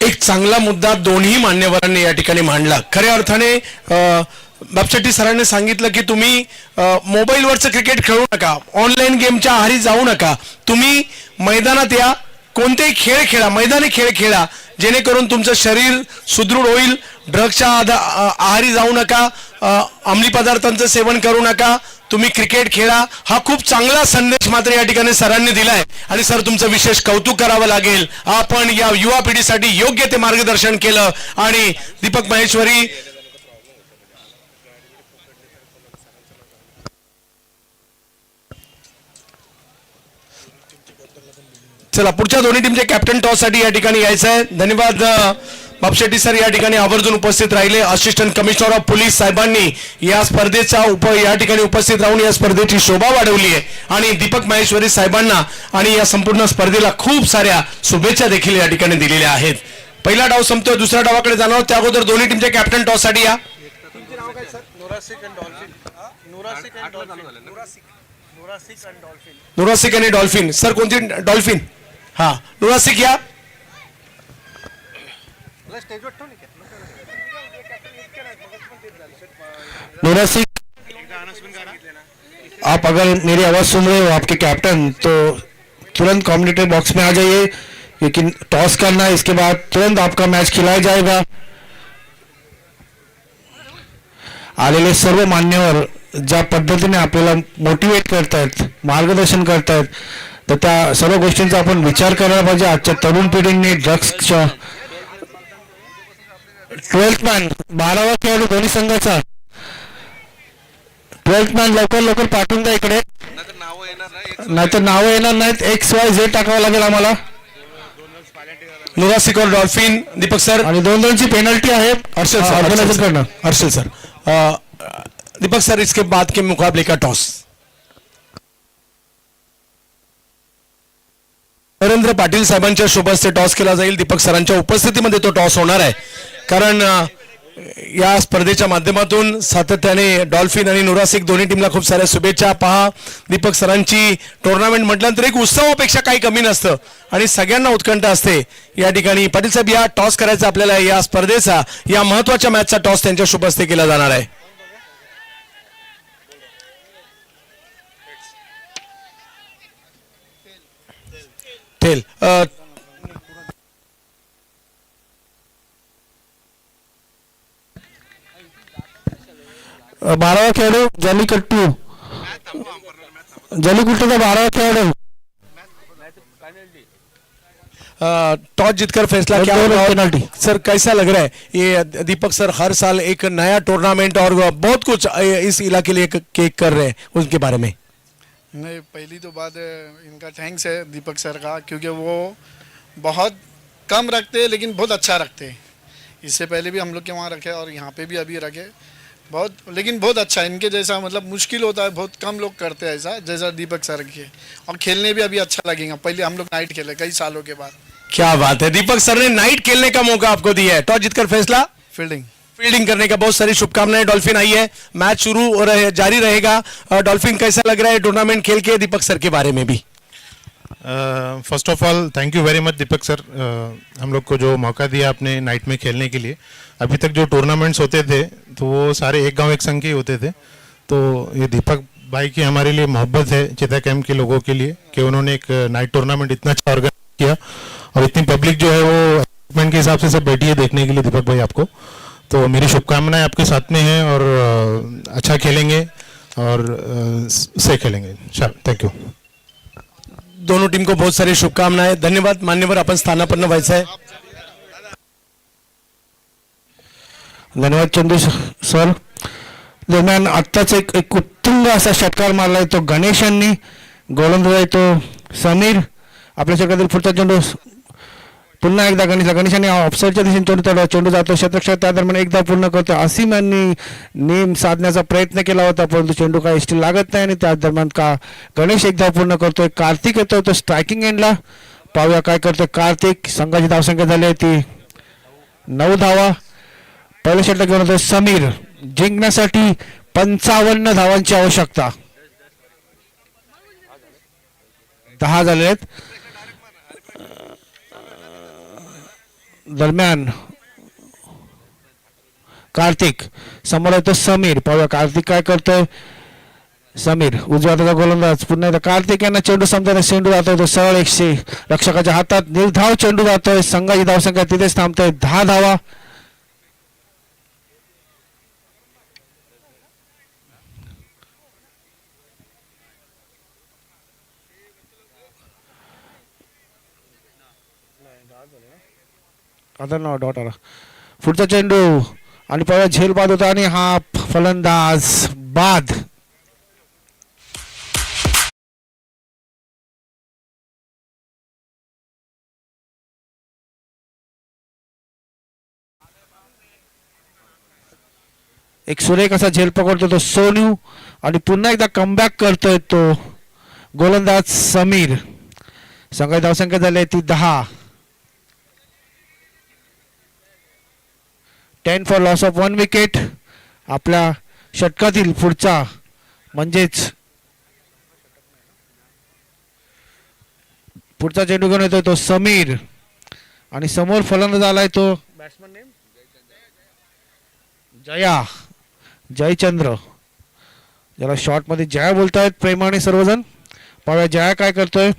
एक चांगला मुद्दा दोन्ही मान्यवरांनी या ठिकाणी मांडला. खऱ्या अर्थाने बापशेट्टी सरांनी सांगितलं की तुम्ही मोबाईलवरचं क्रिकेट खेळू नका, ऑनलाईन गेमच्या आहारी जाऊ नका, तुम्ही मैदानात या, कोणतेही खेळ खेळा, मैदानी खेळ खेळा, जेणेकरून तुमचं शरीर सुदृढ होईल. ड्रग्सच्या आहारी जाऊ नका, अंमली पदार्थांचं सेवन करू नका, तुम्ही क्रिकेट खेळा. हा खूप चांगला संदेश मात्र या ठिकाणी सरांनी दिलाय आणि सर तुमचं विशेष कौतुक करावं लागेल. आपण या युवा पिढीसाठी योग्य ते मार्गदर्शन केलं आणि दीपक महेश्वरी चला पुढच्या दोन्ही टीमचे कॅप्टन टॉस साठी या ठिकाणी यायचं आहे. धन्यवाद बापशेट्टी सर या ठिकाणी आवर्जून उपस्थित राहिले. असिस्टंट कमिशनर ऑफ पोलीस साहेबांनी या स्पर्धेचा या ठिकाणी उपस्थित राहून या स्पर्धेची शोभा वाढवली आहे आणि दीपक महेश्वरी साहेबांना आणि या संपूर्ण स्पर्धेला खूप साऱ्या शुभेच्छा देखील या ठिकाणी दिलेल्या आहेत. पहिला डाव संपतोय, दुसऱ्या डावाकडे जाणार त्या अगोदर दोन्ही टीमचे कॅप्टन टॉस साठी या. नुरासिक आणि डॉल्फिन. सर कोणती डॉल्फिन? हा नुरासिक या. नूरा सिंह, आप अगर मेरी आवाज सुन रहे हो आपके कैप्टन, तो तुरंत कम्युनिटी बॉक्स में आ जाइए, लेकिन टॉस करना है, इसके बाद तुरंत आपका मैच खिलाया जाएगा. आलेले सर्व मान्यवर ज्या पद्धतीने आपल्याला मोटिवेट करतायत, मार्गदर्शन करतायत, तर त्या सर्व गोष्टींचा आपण विचार करायला पाहिजे. आजच्या तरुण पिढीने ड्रग्सच्या 12th मॅन 12वा खेळाडू दोन्ही संघाचा 12th मॅन लवकर पाठवून द्या इकडे, नाहीतर नावं येणार नाहीत. XYZ टाकावं लागेल आम्हाला. नुरासिक और डॉल्फिन. दीपक सर आणि 2-2ची पेनल्टी आहे अर्शल सर, अर्शल सर. दीपक सर इसके बाद के मुकाबले का टॉस नरेंद्र पाटील साहेबांच्या शुभ हस्ते टॉस केला जाईल. दीपक सरांच्या उपस्थितीमध्ये तो टॉस होणार आहे, कारण या स्पर्धेच्या माध्यमातून सातत्याने डॉल्फिन आणि नुरासिक दोन्ही टीमला खूप साऱ्या शुभेच्छा. पहा, दीपक सरांची टुर्नामेंट म्हटल्यानंतर एक उत्सवापेक्षा काही कमी नसतं आणि सगळ्यांना उत्कंठ असते. या ठिकाणी पाटील साहेब या टॉस करायचा आपल्याला, या स्पर्धेचा या महत्वाच्या मॅचचा टॉस त्यांच्या शुभ हस्ते केला जाणार आहे. तेल 12वा खेळाडू जलीकट्टूचा 12वा खेळाडू टॉस जीतकर फैसला क्या होगा पेनल्टी. सर कैसा लग रहा है ये? दीपक सर हर साल एक नया टूर्नामेंट और बहुत कुछ इस इलाके के लिए केक कर रहे हैं, उनके बारे में. नहीं, पहली तो बात इनका थैंक्स है दीपक सर का, क्योंकि वो बहुत कम रखते हैं लेकिन बहुत अच्छा रखते हैं. इससे पहले भी हम लोग के वहाँ रखे और यहाँ पे भी अभी रखे, बहुत लेकिन बहुत अच्छा. इनके जैसा मतलब मुश्किल होता है, बहुत कम लोग करते हैं ऐसा जैसा दीपक सर के, और खेलने भी अभी अच्छा लगेगा. पहले हम लोग नाइट खेले कई सालों के बाद. क्या बात है, दीपक सर ने नाइट खेलने का मौका आपको दिया है. टॉस जीतकर फैसला फील्डिंग करने का. बहुत सारी शुभकामनाएं. डॉल्फिन आई है, मैच शुरू जारी रहेगा. डॉल्फिन कैसा लग रहा है टूर्नामेंट खेल के? दीपक सर के बारे में भी. First of all thank you very much Deepak sir, हम लोग को जो मौका दिया आपने नाइट में खेलने के लिए. अभी तक जो टूर्नामेंट्स होते थे तो वो सारे एक गांव एक संघ के ही होते थे, तो ये दीपक भाई की हमारे लिए मोहब्बत है चेता कैंप के लोगों के लिए कि उन्होंने एक नाइट टूर्नामेंट इतना अच्छा ऑर्गेनाइज किया और इतनी पब्लिक जो है वो इक्विपमेंट के हिसाब से सब बैठी है देखने के लिए दीपक भाई आपको। तो मेरी शुभकामनाएं आपके साथ में हैं और अच्छा खेलेंगे और से खेलेंगे। Thank you. दोनों टीम को बहुत सारी शुभकामनाएं। धन्यवाद मान्यवर, आपण स्थानापन्न व्हायचं आहे। धन्यवाद चंदू सर। दरम्यान आत्ताच एक उत्तुंग असा षटकार मारलाय तो गणेश यांनी, गोलंदाज आहे तो समीर। आपल्या षटकातील पुढचा चेंडू पुन्हा एकदा गणेशाने ऑफसाईडच्या दिशेने चेंडू जातो क्षेत्ररक्षक, त्या दरम्यान एकदा पूर्ण करतो। आसिम यांनी नेम साधण्याचा प्रयत्न केला होता परंतु चेंडू काय स्टिल लागत नाही आणि त्या दरम्यान का गणेश एकदा पूर्ण करतोय। कार्तिक येतोय तो स्ट्रायकिंग एंडला, पाहूया काय करतोय कार्तिक। संघाची धावसंख्या झाली आहे ती 9 धावा। पहिलं षटक घेऊन होतो समीर, जिंकण्यासाठी 55 धावांची आवश्यकता। 10 झाले आहेत। दरम्यान कार्तिक समोर येतो समीर, पाहूया कार्तिक काय करतोय। समीर उजव्या हाताचा गोलंदाज, पुन्हा एकदा कार्तिक यांना चेंडू समजा चेंडू जातोय तो सरळ 100 रक्षकाच्या हातात, निर्धाव चेंडू जातोय। संघाची धावसंख्या तिथेच थांबतोय 10 धावा। आता ना डॉट आला पुढचा चेंडू आणि पाहूया झेल बाद होता आणि हा फलंदाज बाद। एक सुरेख असा झेल पकडतो तो सोनू आणि पुन्हा एकदा कमबॅक करतोय तो गोलंदाज समीर। संघाची धावसंख्या झाली आहे ती 10। 10 फॉर लॉस ऑफ 1 विकेट। आपल्या षटकातील पुढचा म्हणजेच पुढचा चेंडू घेऊन येतोय तो समीर आणि समोर फलंदाज आलाय तो बॅट्समन नेम जयचंद्र, ज्याला शॉर्ट मध्ये जया बोलतायत प्रेमाने सर्वजण। पाहूया जया काय करतोय।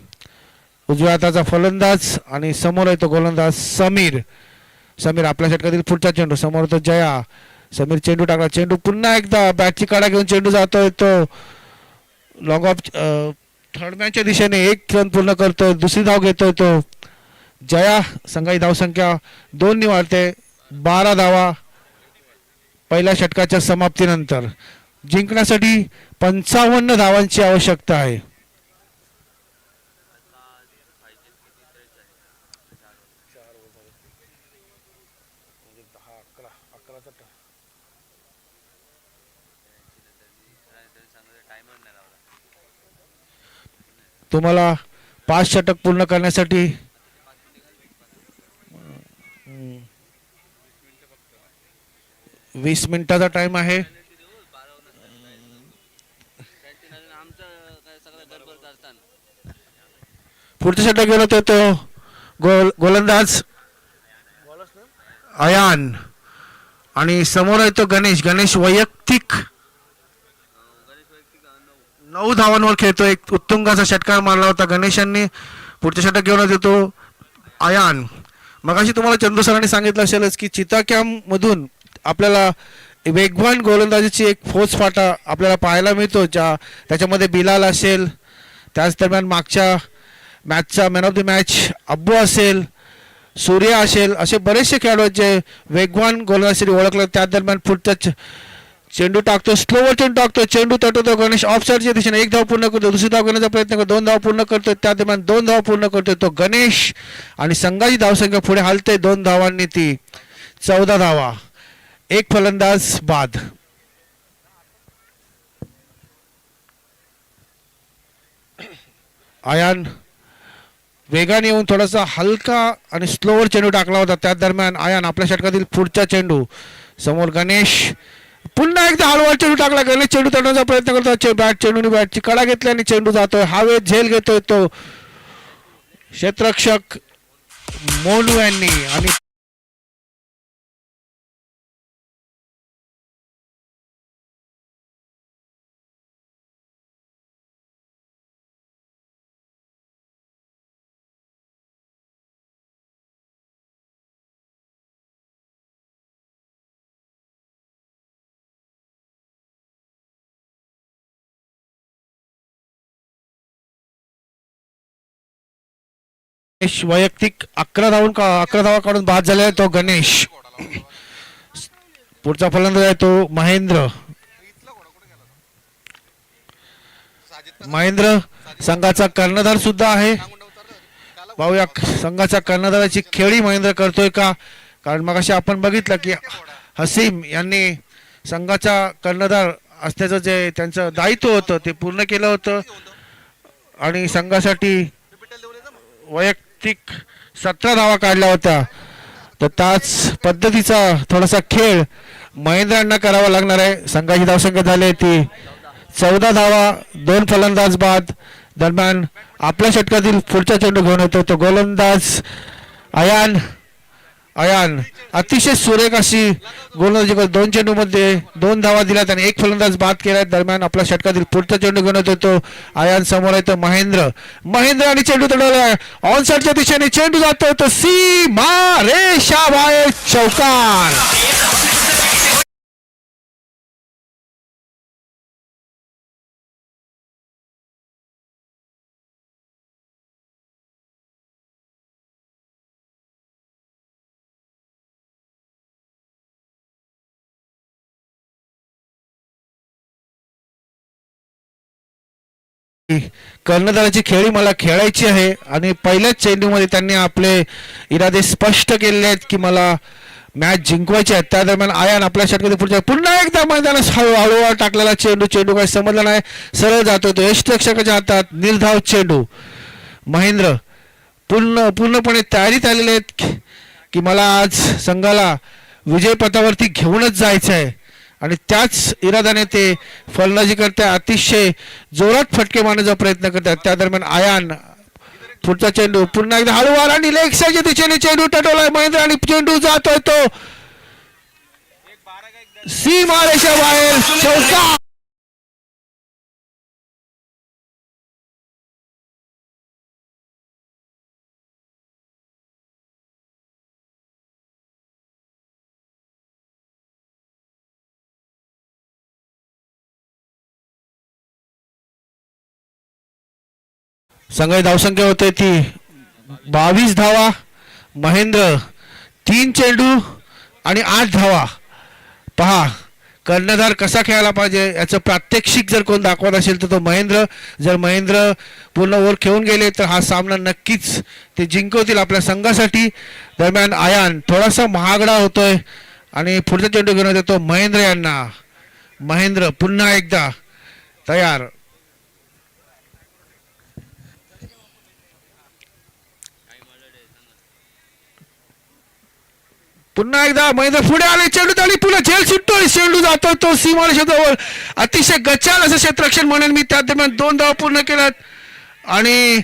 उजव्या हाताचा फलंदाज आणि समोर आहे तो गोलंदाज समीर। समीर आपल्या षटकातील पुढचा चेंडू, समोर तो जया। समीर चेंडू टाकला, चेंडू पुन्हा एकदा बॅटची काढा घेऊन चेंडू जातोय तो लॉंग ऑफ थर्ड मॅनच्या दिशेने 1 रन पूर्ण करतोय। दुसरी धाव घेतोय तो जया। संघाची धावसंख्या 2 ने वाढते 12 धावा पहिल्या षटकाच्या समाप्तीनंतर। जिंकण्यासाठी 55 धावांची आवश्यकता आहे। तुम्हाला 5 षटक पूर्ण करण्यासाठी 20 मिनिटाचा टाइम आहे। पुढचा षटक गेला होता तो गोलंदाज अयान आणि समोर आहे तो गणेश वैयक्तिक 9 धावांवर खेळतो। एक उत्तुंग असा षटकार मारला होता गणेशांनी। पुढच्या षटक घेऊन येतो तो अयान। मगाशी तुम्हाला चंदू सरांनी सांगितलं असेलच की चिता कॅम्प मधून आपल्याला वेगवान गोलंदाजीची एक फौजफाटा आपल्याला पाहायला मिळतो, त्याच्यामध्ये बिलाल असेल, त्याच दरम्यान मागच्या मॅचचा मॅन ऑफ द मॅच अब्बू असेल, सूर्य असेल, असे बरेचसे खेळाडू आहेत जे वेगवान गोलंदाजीसाठी ओळखले। त्या दरम्यान पुढचा चेंडू टाकतो, स्लोवर चेंडू टाकतो, चेंडू तटवतो गणेश ऑफसाईडच्या दिशेने। 1 धाव पूर्ण करतो, दुसरी धाव घेण्याचा प्रयत्न करतो, 2 धाव पूर्ण करतो, त्या दरम्यान 2 धाव पूर्ण करतोय तो गणेश आणि संघाची धावसंख्या पुढे हालते 2 धावांनी ती 14 धावा। एक फलंदाज बाद। आयान वेगाने येऊन थोडासा हलका आणि स्लोवर चेंडू टाकला होता। त्या दरम्यान आयान आपल्या षटकातील पुढचा चेंडू, समोर गणेश पुन्हा एकदा हळूवार चेंडू टाकला। गणेश चेंडू तोडण्याचा प्रयत्न करतो, चेंडूने बॅटची कडा घेतली आणि चेंडू जातोय हवेत, झेल घेतोय तो क्षेत्ररक्षक मोनू यांनी आणि वैयक्तिक 11 धावा काढून बाद झाले तो गणेश. पुढचा फलंदाज आहे तो महेंद्र. महेंद्र संघाचा कर्णधार सुद्धा आहे. पाहूया संघाच्या कर्णधाराची खेळी महेंद्र करतोय का, कारण मगाशी आपण बघितलं की हसीम यांनी संघाचा कर्णधार असण्याचं जे त्यांचं दायित्व होतं ते पूर्ण केलं होतं आणि संघासाठी वैयक्तिक 17 धावा काढल्या होत्या. तर त्याच पद्धतीचा थोडासा खेळ महेंद्र यांना करावा लागणार आहे. संघाची धावसंख्या झाली ती 14 धावा, 2 फलंदाज बाद. दरम्यान आपल्या षटकातील पुढचा चेंडू घेऊन येतो तो गोलंदाज अयान अतिशय सुरेख अशी गोलंदाजी करत 2 चेंडूमध्ये 2 धावा दिल्यात आणि 1 फलंदाज बाद केलाय. दरम्यान आपल्या षटकातील पुढचा चेंडू घेऊन येतो तो अयान. समोर येतो महेंद्र आणि चेंडू तडवलाय ऑन साईडच्या दिशेने. चेंडू जातो तो सीमा रेषा बाहेर, चौकार. कर्णधाराची खेळी मला खेळायची आहे आणि पहिल्याच चेंडूमध्ये त्यांनी आपले इरादे स्पष्ट केले आहेत की मला मॅच जिंकवायची आहे. त्या दरम्यान आयान आपल्या षटकातील पुढच्या पुन्हा एकदा मैदानात हळूहळू टाकलेला चेंडू काही समजला नाही, सरळ जातो तो यष्टिरक्षकाच्या हातात. निर्धाव चेंडू. महेंद्र पूर्णपणे तयारीत आलेले आहेत की मला आज संघाला विजयपथावरती घेऊनच जायचं आहे आणि त्याच इराद्याने ते फलंदाजी करतात. अतिशय जोरात फटके मारण्याचा प्रयत्न करतात. त्या दरम्यान आयान पुढचा चेंडू पुन्हा एकदा हळूवार आणि लेग साईडच्या दिशेने चेंडू टटवलाय महेंद्र आणि चेंडू जातोय तो सीमा रेषा बाहेर, चौकार. संघाची धावसंख्या होते ती 22 धावा. महेंद्र 3 चेंडू आणि 8 धावा. पहा कर्णधार कसा खेळायला पाहिजे याचं प्रात्यक्षिक जर कोण दाखवत असेल तर तो महेंद्र. जर महेंद्र पूर्ण ओव्हर खेळून गेले तर हा सामना नक्कीच ते जिंकवतील आपल्या संघासाठी. दरम्यान आयान थोडासा महागडा होतोय आणि पुढचा चेंडू घेऊन येतो महेंद्र यांना. महेंद्र पुन्हा एकदा तयार. पुन्हा एकदा महेंद्र पुढे आले, चेंडू आली पुन्हा झेल सुटतोय, चेंडू जातो तो सीमारेषेजवळ. अतिशय गच्चाल असं क्षेत्ररक्षण म्हणेन मी. त्या दरम्यान 2 धावा पूर्ण केल्यात आणि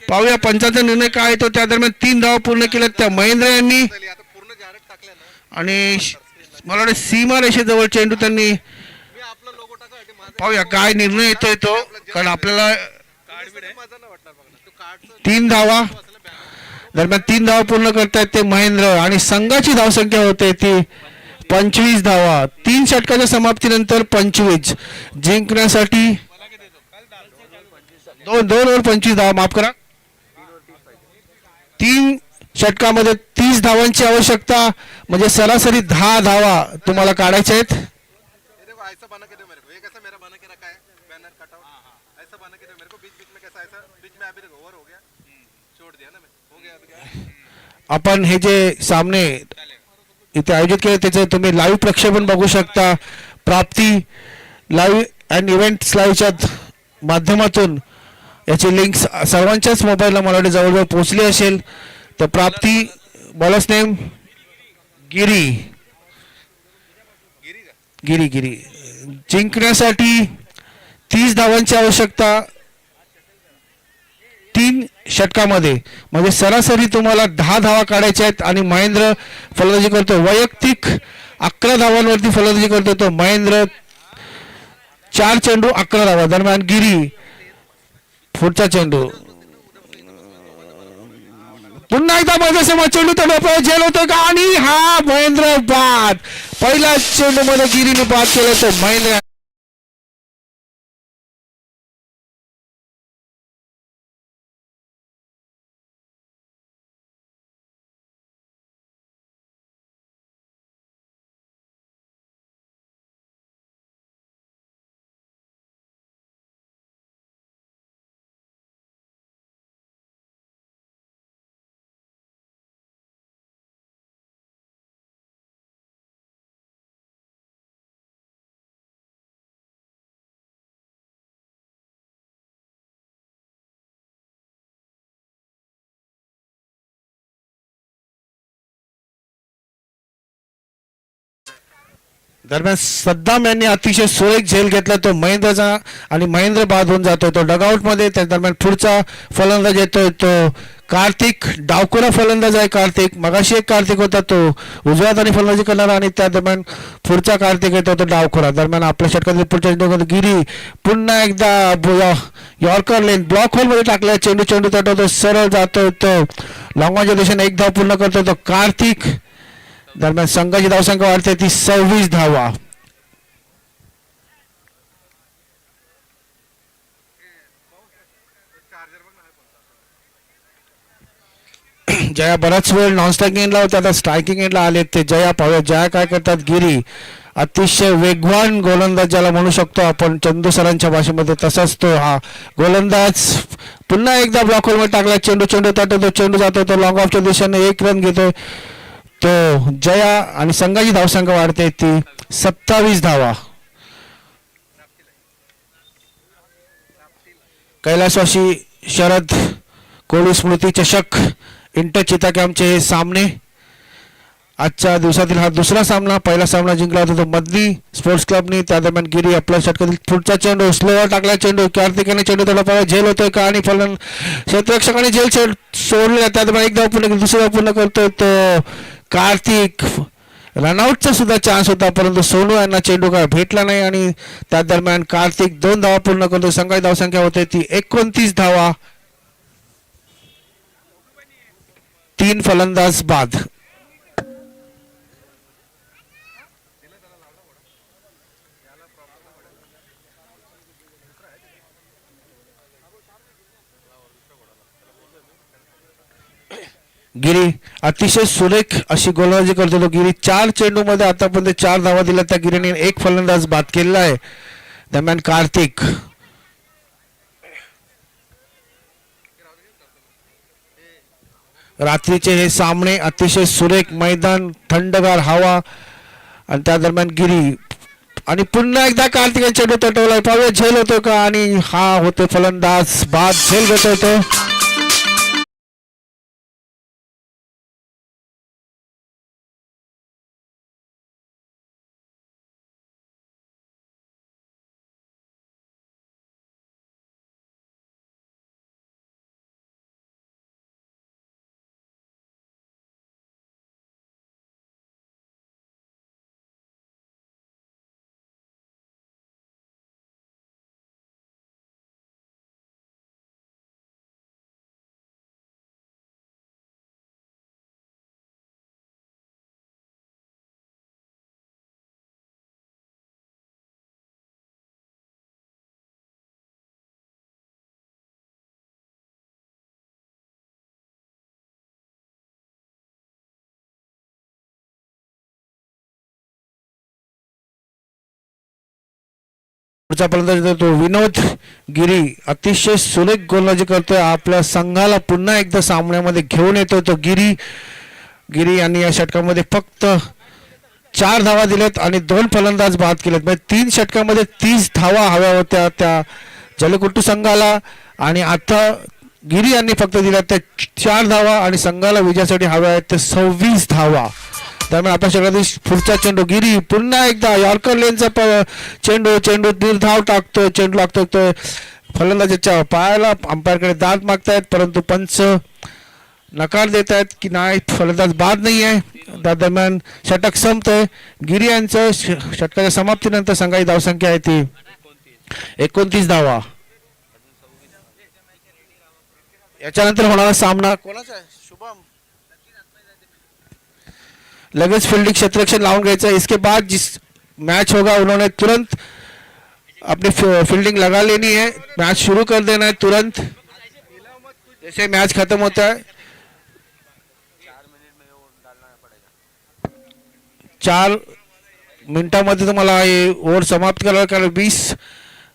पाहूया पंचाचा निर्णय काय आहे तो. त्या दरम्यान 3 धावा पूर्ण केल्यात त्या महेंद्र यांनी आणि मला वाटतं सीमारेषेजवळ चेंडू त्यांनी. पाहूया काय निर्णय येतोय तो, कारण आपल्याला 3 धावा. दरम्यान 3 धावा पूर्ण करतायत ते महेंद्र आणि संघाची धावसंख्या होते ती 25 धावा. 3 षटकाच्या समाप्तीनंतर 25 जिंकण्यासाठी 2 ओव्हर 25 धावा, माफ करा. 3 षटकामध्ये 30 धावांची आवश्यकता, म्हणजे सरासरी 10 धावा तुम्हाला काढायच्या आहेत. आपण हे जे सामने इथे आयोजित केले त्याचे तुम्ही लाईव्ह प्रक्षेपण बघू शकता. प्राप्ती लाईव्ह अँड इव्हेंट्स लाईव्हच्या माध्यमातून याची लिंक सर्वांच्याच मोबाईलला मला वाटते जवळजवळ पोहोचली असेल. तर प्राप्ती बॉलर्स नेम गिरी जिंकण्यासाठी 30 धावांची आवश्यकता 3 षटकामध्ये, म्हणजे सरासरी तुम्हाला 10 धावा काढायच्या आहेत. आणि महेंद्र फलंदाजी करतो वैयक्तिक 11 धावांवरती फलंदाजी करतो तो महेंद्र. 4 चेंडू 11 धावा. दरम्यान गिरी पुढचा चेंडू पुन्हा एकदा महेंद्र चेंडू तर झेल होतो का आणि हा महेंद्र बाद. पहिल्या चेंडू मध्ये गिरीने बाद केला तो महेंद्र. दरम्यान सद्दाम यांनी अतिशय सुरेख झेल घेतला तो महेंद्रचा आणि महेंद्र बाद होऊन जातोय तो डगआउट मध्ये. त्या दरम्यान पुढचा फलंदाज येतोय तो कार्तिक. डावखुरा फलंदाज आहे कार्तिक. मगाशी एक कार्तिक होता तो उजव्या हाताने फलंदाजी करणारा आणि त्या दरम्यान पुढचा कार्तिक येतो तो डावखुरा. दरम्यान आपल्या षटकातील पुढच्या चेंडू गिरी पुन्हा एकदा यॉर्कर लेन ब्लॉक होल मध्ये टाकला चेंडू तटवतो सरळ जातोय तो लॉंगॉनच्या दिशेने एक धाव पूर्ण करतोय तो कार्तिक. दरम्यान संघाची धावसंख्या वाढते ती 26 धावा. जया बराच वेळ नॉन स्ट्रायकिंग एंडला होते आता स्ट्रायकिंग एंडला आले ते जया पाहूया जया काय करतात. गिरी अतिशय वेगवान गोलंदाज ज्याला म्हणू शकतो आपण चंदू सरांच्या भाषेमध्ये तसाच तो हा गोलंदाज. पुन्हा एकदा ब्लॉक होल मध्ये टाकला चेंडू तटतो चेंडू जातो तो लॉंग ऑफच्या दिशेने एक रन घेतोय तो जया आणि संघाची धावसंख्या वाढते ती 27 धावा. कैलासवासी शरद कोळी स्मृती चषक इंटर चिताकॅम्पचे हे सामने आजच्या दिवसातील हा दुसरा सामना. पहिला सामना जिंकला होता तो मदनी स्पोर्ट्स क्लबनी. त्या दरम्यान गिरी आपल्या षटकातील पुढचा चेंडू स्लोवर टाकला चेंडू कार्तिकाने चेंडू त्याला पाहिजे झेल होतोय का आणि फलन क्षेत्ररक्षकाने झेल सोडलेला. त्या दरम्यान एक धाव पूर्ण दुसरी धाव पूर्ण करतोय तो कार्तिक. रनआउटचा सुद्धा चान्स होता परंतु सोनू यांना चेंडू काय भेटला नाही आणि त्या दरम्यान कार्तिक 2 धावा पूर्ण करतो. संघाची धावसंख्या होते ती 29 धावा. 3 फलंदाज बाद. गिरी अतिशय सुरेख अशी गोलंदाजी करतो तो गिरी. 4 चेंडू मध्ये आतापर्यंत 4 धावा दिल्या त्या गिरीने. एक फलंदाज बाद केलेला आहे. दरम्यान कार्तिक रात्रीचे हे सामने अतिशय सुरेख मैदान थंडगार हवा आणि त्या दरम्यान गिरी आणि पुन्हा एकदा कार्तिक चेंडू तटवलाय पाहूया झेल होतो का आणि हा होतो फलंदाज बाद. झेल घेतोय तो. पुढचा फलंदाज तो विनोद गिरी अतिशय सुरेख गोलंदाजी करतोय. आपल्या संघाला पुन्हा एकदा सामन्यामध्ये घेऊन येतोय तो गिरी यांनी या षटकामध्ये फक्त 4 धावा दिल्यात आणि 2 फलंदाज बाद केलेत. म्हणजे 3 षटकामध्ये 30 धावा हव्या होत्या त्या जलकुट्टू संघाला आणि आता गिरी यांनी फक्त दिल्या त्या 4 धावा आणि संघाला विजयासाठी हव्या आहेत ते 26 धावा. दरम्यान आपल्या षटकातील पुढचा चेंडू गिरी पुन्हा एकदा यॉर्कर लेनचा चेंडू निर्धाव टाकतोय चेंडू लागतोय फलंदाजाच्या पायाला. अंपायरकडे दाद मागतायत परंतु पंच नकार देत आहेत की नाही फलंदाज बाद नाही आहे. त्या दरम्यान षटक संपतोय. गिरी यांचं षटकाच्या समाप्तीनंतर संघाची धावसंख्या आहे ती 29 धावा. याच्यानंतर होणारा सामना कोणाचा आहे शुभम लगेच फील्डिंग क्षेत्ररक्षण लावून घ्यायचं. इसके बाद जिस मैच होगा उन्होंने तुरंत अपनी फील्डिंग लगा लेनी है. मैच शुरू कर देना है तुरंत जैसे मैच खत्म होता है. 4 मिनिटांमध्ये तुम्हाला हे ओव्हर समाप्त करावं कारण 20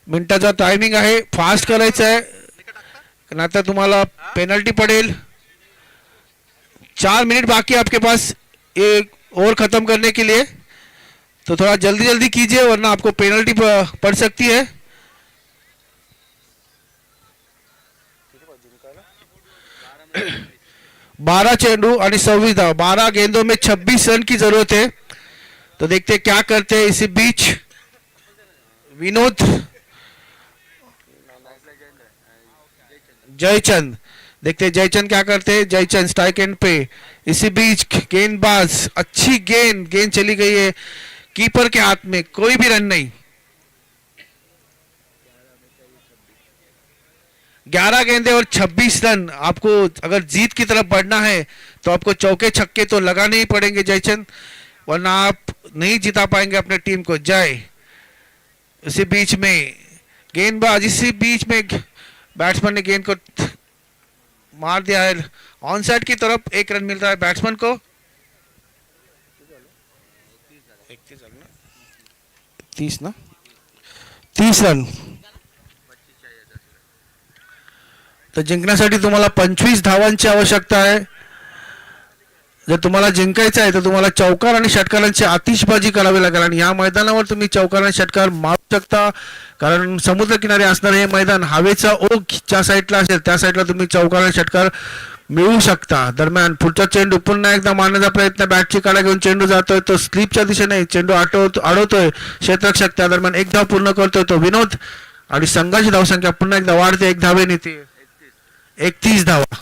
मिनिटाचा टायमिंग आहे. फास्ट करायचं आहे नाहीतर तुम्हाला पेनल्टी पडेल. 4 मिनट बाकी आपके पास एक ओवर खत्म करने के लिए तो थोड़ा जल्दी कीजिए वरना आपको पेनल्टी पड़ सकती है. बारह चेंडू और 26 धावा. 12 गेंदों में 26 रन की जरूरत है. तो देखते हैं क्या करते हैं इसी बीच विनोद जयचंद। देखते हैं जयचंद क्या करते हैं। जयचंद स्ट्राइक एंड पे। इसी बीच गेंदबाज अच्छी गेंद चली गई है कीपर के हाथ में, कोई भी रन नहीं। 11 गेंदे और 26 रन। आपको अगर जीत की तरफ बढ़ना है तो आपको चौके छक्के तो लगाने ही पड़ेंगे जयचंद, वरना आप नहीं जिता पाएंगे अपने टीम को। जय इसी बीच में गेंदबाज, इसी बीच में बैट्समैन ने गेंद को मार दिया है ऑन साइड की तरफ। 1 रन मिल रहा है बैट्समैन को। 30 रन। तर जिंकण्यासाठी तुम्हाला 25 धावांची आवश्यकता आहे। जर तुम्हाला जिंकायचं आहे तर तुम्हाला चौकार आणि षटकारांची आतिषबाजी करावी लागेल, आणि या मैदानावर तुम्ही चौकार आणि षटकार मारू शकता, कारण समुद्रकिनारी असणारे हे मैदान हवेचा ओघ ज्या साईडला असेल त्या साईडला तुम्ही चौकार आणि षटकार मिळवू शकता। दरम्यान पुढचा चेंडू पुन्हा एकदा मारण्याचा प्रयत्न, बॅटची काढा घेऊन चेंडू जातोय तो स्लिपच्या दिशेने, चेंडू अडवतोय क्षेत्ररक्षक, त्या दरम्यान 1 धाव पूर्ण करतोय तो विनोद, आणि संघाची धावसंख्या पुन्हा एकदा वाढते 1 धावेने ती 31 धावा।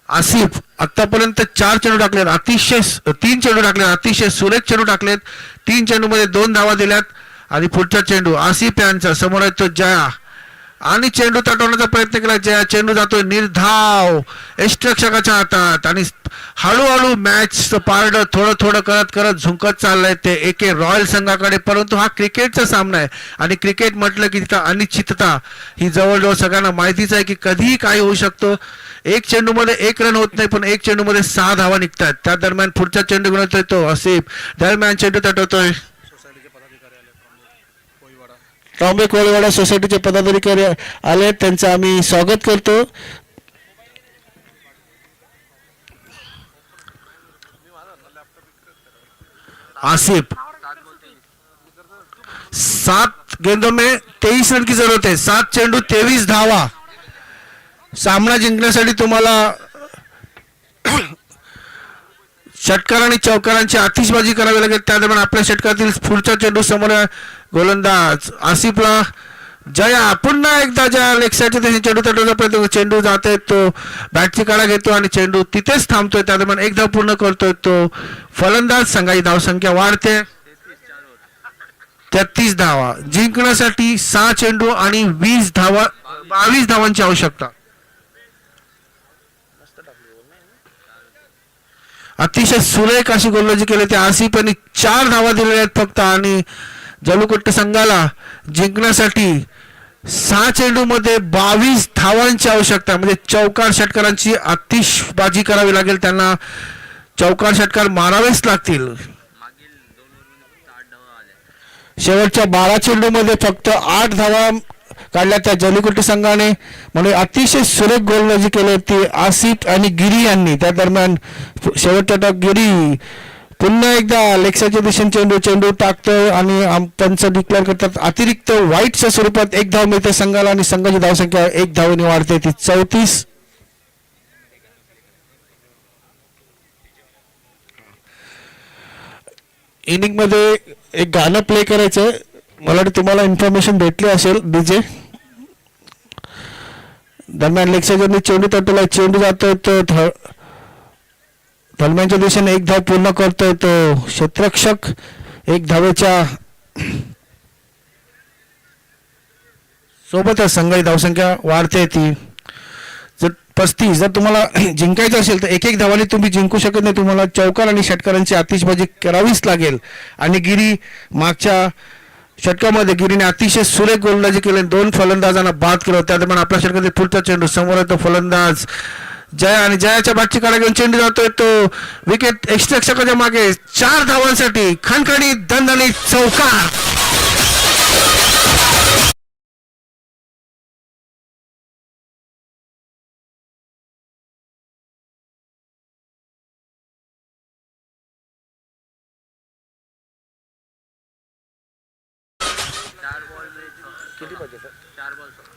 आसिफ आतापर्यंत 4 चेंडू टाकलेत, 3 चेंडू टाकलेत, अतिशय सुरेख चेंडू टाकलेत। 3 चेंडूमध्ये 2 धावा दिल्यात, आणि पुढचा चेंडू आसिफ यांचा समोर येतो जया, आणि चेंडू तटवण्याचा प्रयत्न केला जया, चेंडू जातोय निर्धाव यष्टिरक्षकाच्या हातात, आणि हळूहळू मॅच पारडं थोडं थोडं करत करत झुंकत चाललंय ते एके रॉयल संघाकडे। परंतु हा क्रिकेटचा सामना आहे, आणि क्रिकेट म्हटलं की तिथं अनिश्चितता ही जवळजवळ सगळ्यांना माहितीच आहे की कधीही काय होऊ शकतो। 1 चेंडूमध्ये 1 रन होत नाही, पण 1 चेंडूमध्ये 6 धावा निघतात। त्या दरम्यान पुढचा चेंडू घेऊन येतोय तो आसिफ, दरम्यान चेंडू तटवतोय ट्रॉम्बे कोळीवाडा सोसायटीचे पदाधिकारी आले, त्यांचं आम्ही स्वागत करतो। आसिफ 7 गेंदों में 23 रन की जरूरत है, 7 चेंडू 23 धावा। सामना जिंकण्यासाठी तुम्हाला षटकार आणि चौकारांची आतिषबाजी करावी लागेल। त्या दरम्यान आपल्या षटकातील पुढचा चेंडू समोर गोलंदाज आसिफला जया, पुन्हा एकदा जया लेग साईडच्या दिशेने चेंडू तटवण्याचा प्रयत्न, चेंडू जातोय तो बॅटची काढा घेतो आणि चेंडू तिथेच थांबतोय। त्या दरम्यान 1 धाव पूर्ण करतोय तो फलंदाज, संघाची धावसंख्या वाढते 33 धावा। जिंकण्यासाठी 6 चेंडू आणि 22 धावांची आवश्यकता। अतिशय सुरेख अशी गोलंदाजी केली त्या आसिफ यांनी, 4 धावा दिलेल्या आहेत फक्त, आणि जलुकट्टी संघाला जिंकण्यासाठी 6 चेंडूमध्ये 22 धावांची आवश्यकता, म्हणजे चौकार षटकारांची आतिषबाजी करावी लागेल, त्यांना चौकार षटकार मारावेच लागतील। शेवटच्या 12 चेंडूमध्ये फक्त 8 धावा काढल्या त्या जलुकट्टी संघाने, म्हणजे अतिशय सुरेख गोलंदाजी केली ती आसिफ आणि गिरी यांनी। त्या दरम्यान शेवटच्या टॉप गिरी पुन्हा एकदा लेक्साच्या दिशेने चेंडू टाकतोय, आणि पंच डिक्लेअर करतात अतिरिक्त वाईटच्या स्वरूपात 1 धाव मिळते संघाला, आणि संघाची धावसंख्या 1 धावेने वाढते ती 34। इनिंग मध्ये एक गाणं प्ले करायचंय, मला वाटतं तुम्हाला इन्फॉर्मेशन भेटली असेल डीजे। दरम्यान लेक्साच्या चेंडू तटवला, चेंडू जातोय तो दरम्यानच्या दिशेने 1 धाव पूर्ण करतोय तो क्षेत्ररक्षक, 1 धावेच्या सोबतच संघाची धावसंख्या वाढते ती 35। जर तुम्हाला जिंकायचं असेल तर 1-1 धावाने तुम्ही जिंकू शकत नाही, तुम्हाला चौकार आणि षटकारांची आतिषबाजी करावीच लागेल। आणि गिरी मागच्या षटकामध्ये गिरीने अतिशय सुरेख गोलंदाजी केली, 2 फलंदाजांना बाद केलं। त्या दरम्यान आपल्या षटकातील पुढचा चेंडू समोर येतो फलंदाज जया, आणि जयाच्या बॅटची काढा घेऊन चेंडू जातोय तो विकेट यष्टिरक्षकाच्या मागे 4 धावांसाठी खणखणीत दणदणीत चौकार।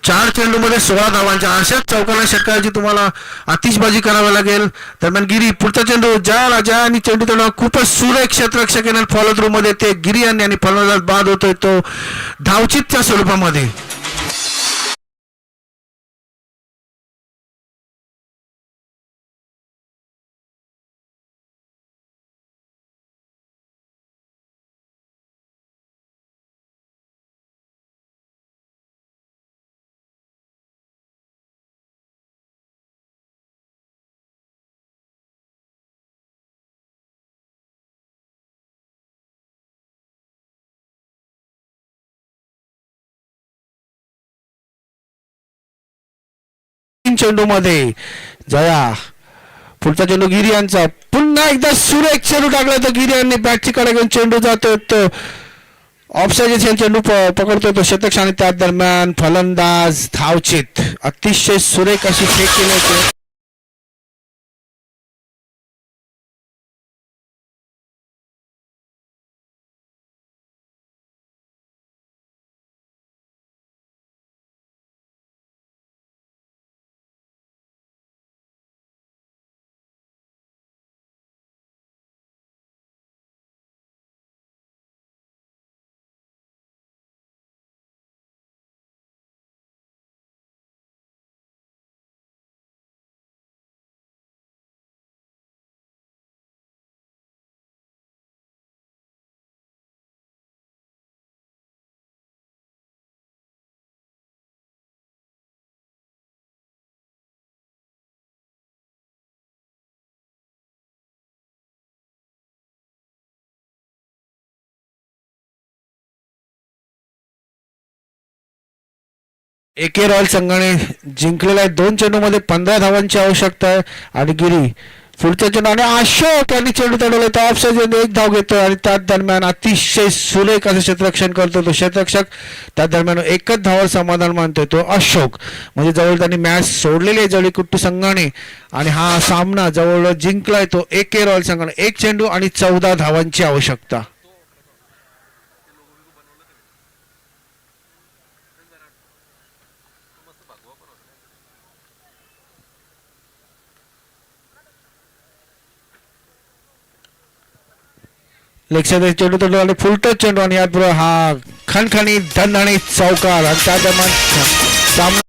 4 चेंडूमध्ये 16 धावांच्या अशाच चौकाला षटकाराची तुम्हाला आतिषबाजी करावी लागेल. दरम्यान गिरी पुढचा चेंडू ज्या आणि चेंडू त्यांना खूपच सुरेख क्षेत्ररक्षक येणार फॉलो थ्रू मध्ये ते गिरी आणि फलंदाज बाद होतोय तो धावचितच्या स्वरूपामध्ये. चेंडू मध्ये जया पुढचा चेंडू गिरी यांचा पुन्हा एकदा सुरेख चेंडू टाकला तर गिरी यांनी बॅटची कडे घेऊन चेंडू जातो तो ऑफसाइड चेंडू पकडतोय तो शतक आणि त्या दरम्यान फलंदाज धावचित. अतिशय सुरेख अशी फेक केली होती. एके रॉयल संघाने जिंकलेला आहे 2 चेंडूमध्ये 15 धावांची आवश्यकता आहे आणि गिरी पुढच्या चेंडू आणि अशोक यांनी चेंडू तडवला तर ऑफसाइड 1 धाव घेतोय आणि त्या दरम्यान अतिशय सुरेख असं क्षेत्ररक्षण करतो तो क्षेत्ररक्षक. त्या दरम्यान एकच धावावर समाधान मानतोय तो अशोक. म्हणजे जवळ त्यांनी मॅच सोडलेली आहे जळीकुट्टी संघाने आणि हा सामना जवळ जिंकलाय तो एके रॉयल संघाने. 1 चेंडू आणि 14 धावांची आवश्यकता. लेक्सर चेंडू तोडला आणि फुलटच चेंडू आणि यात हा खणखणी दणदणीत चौकार आणि त्या दरम्यान सामना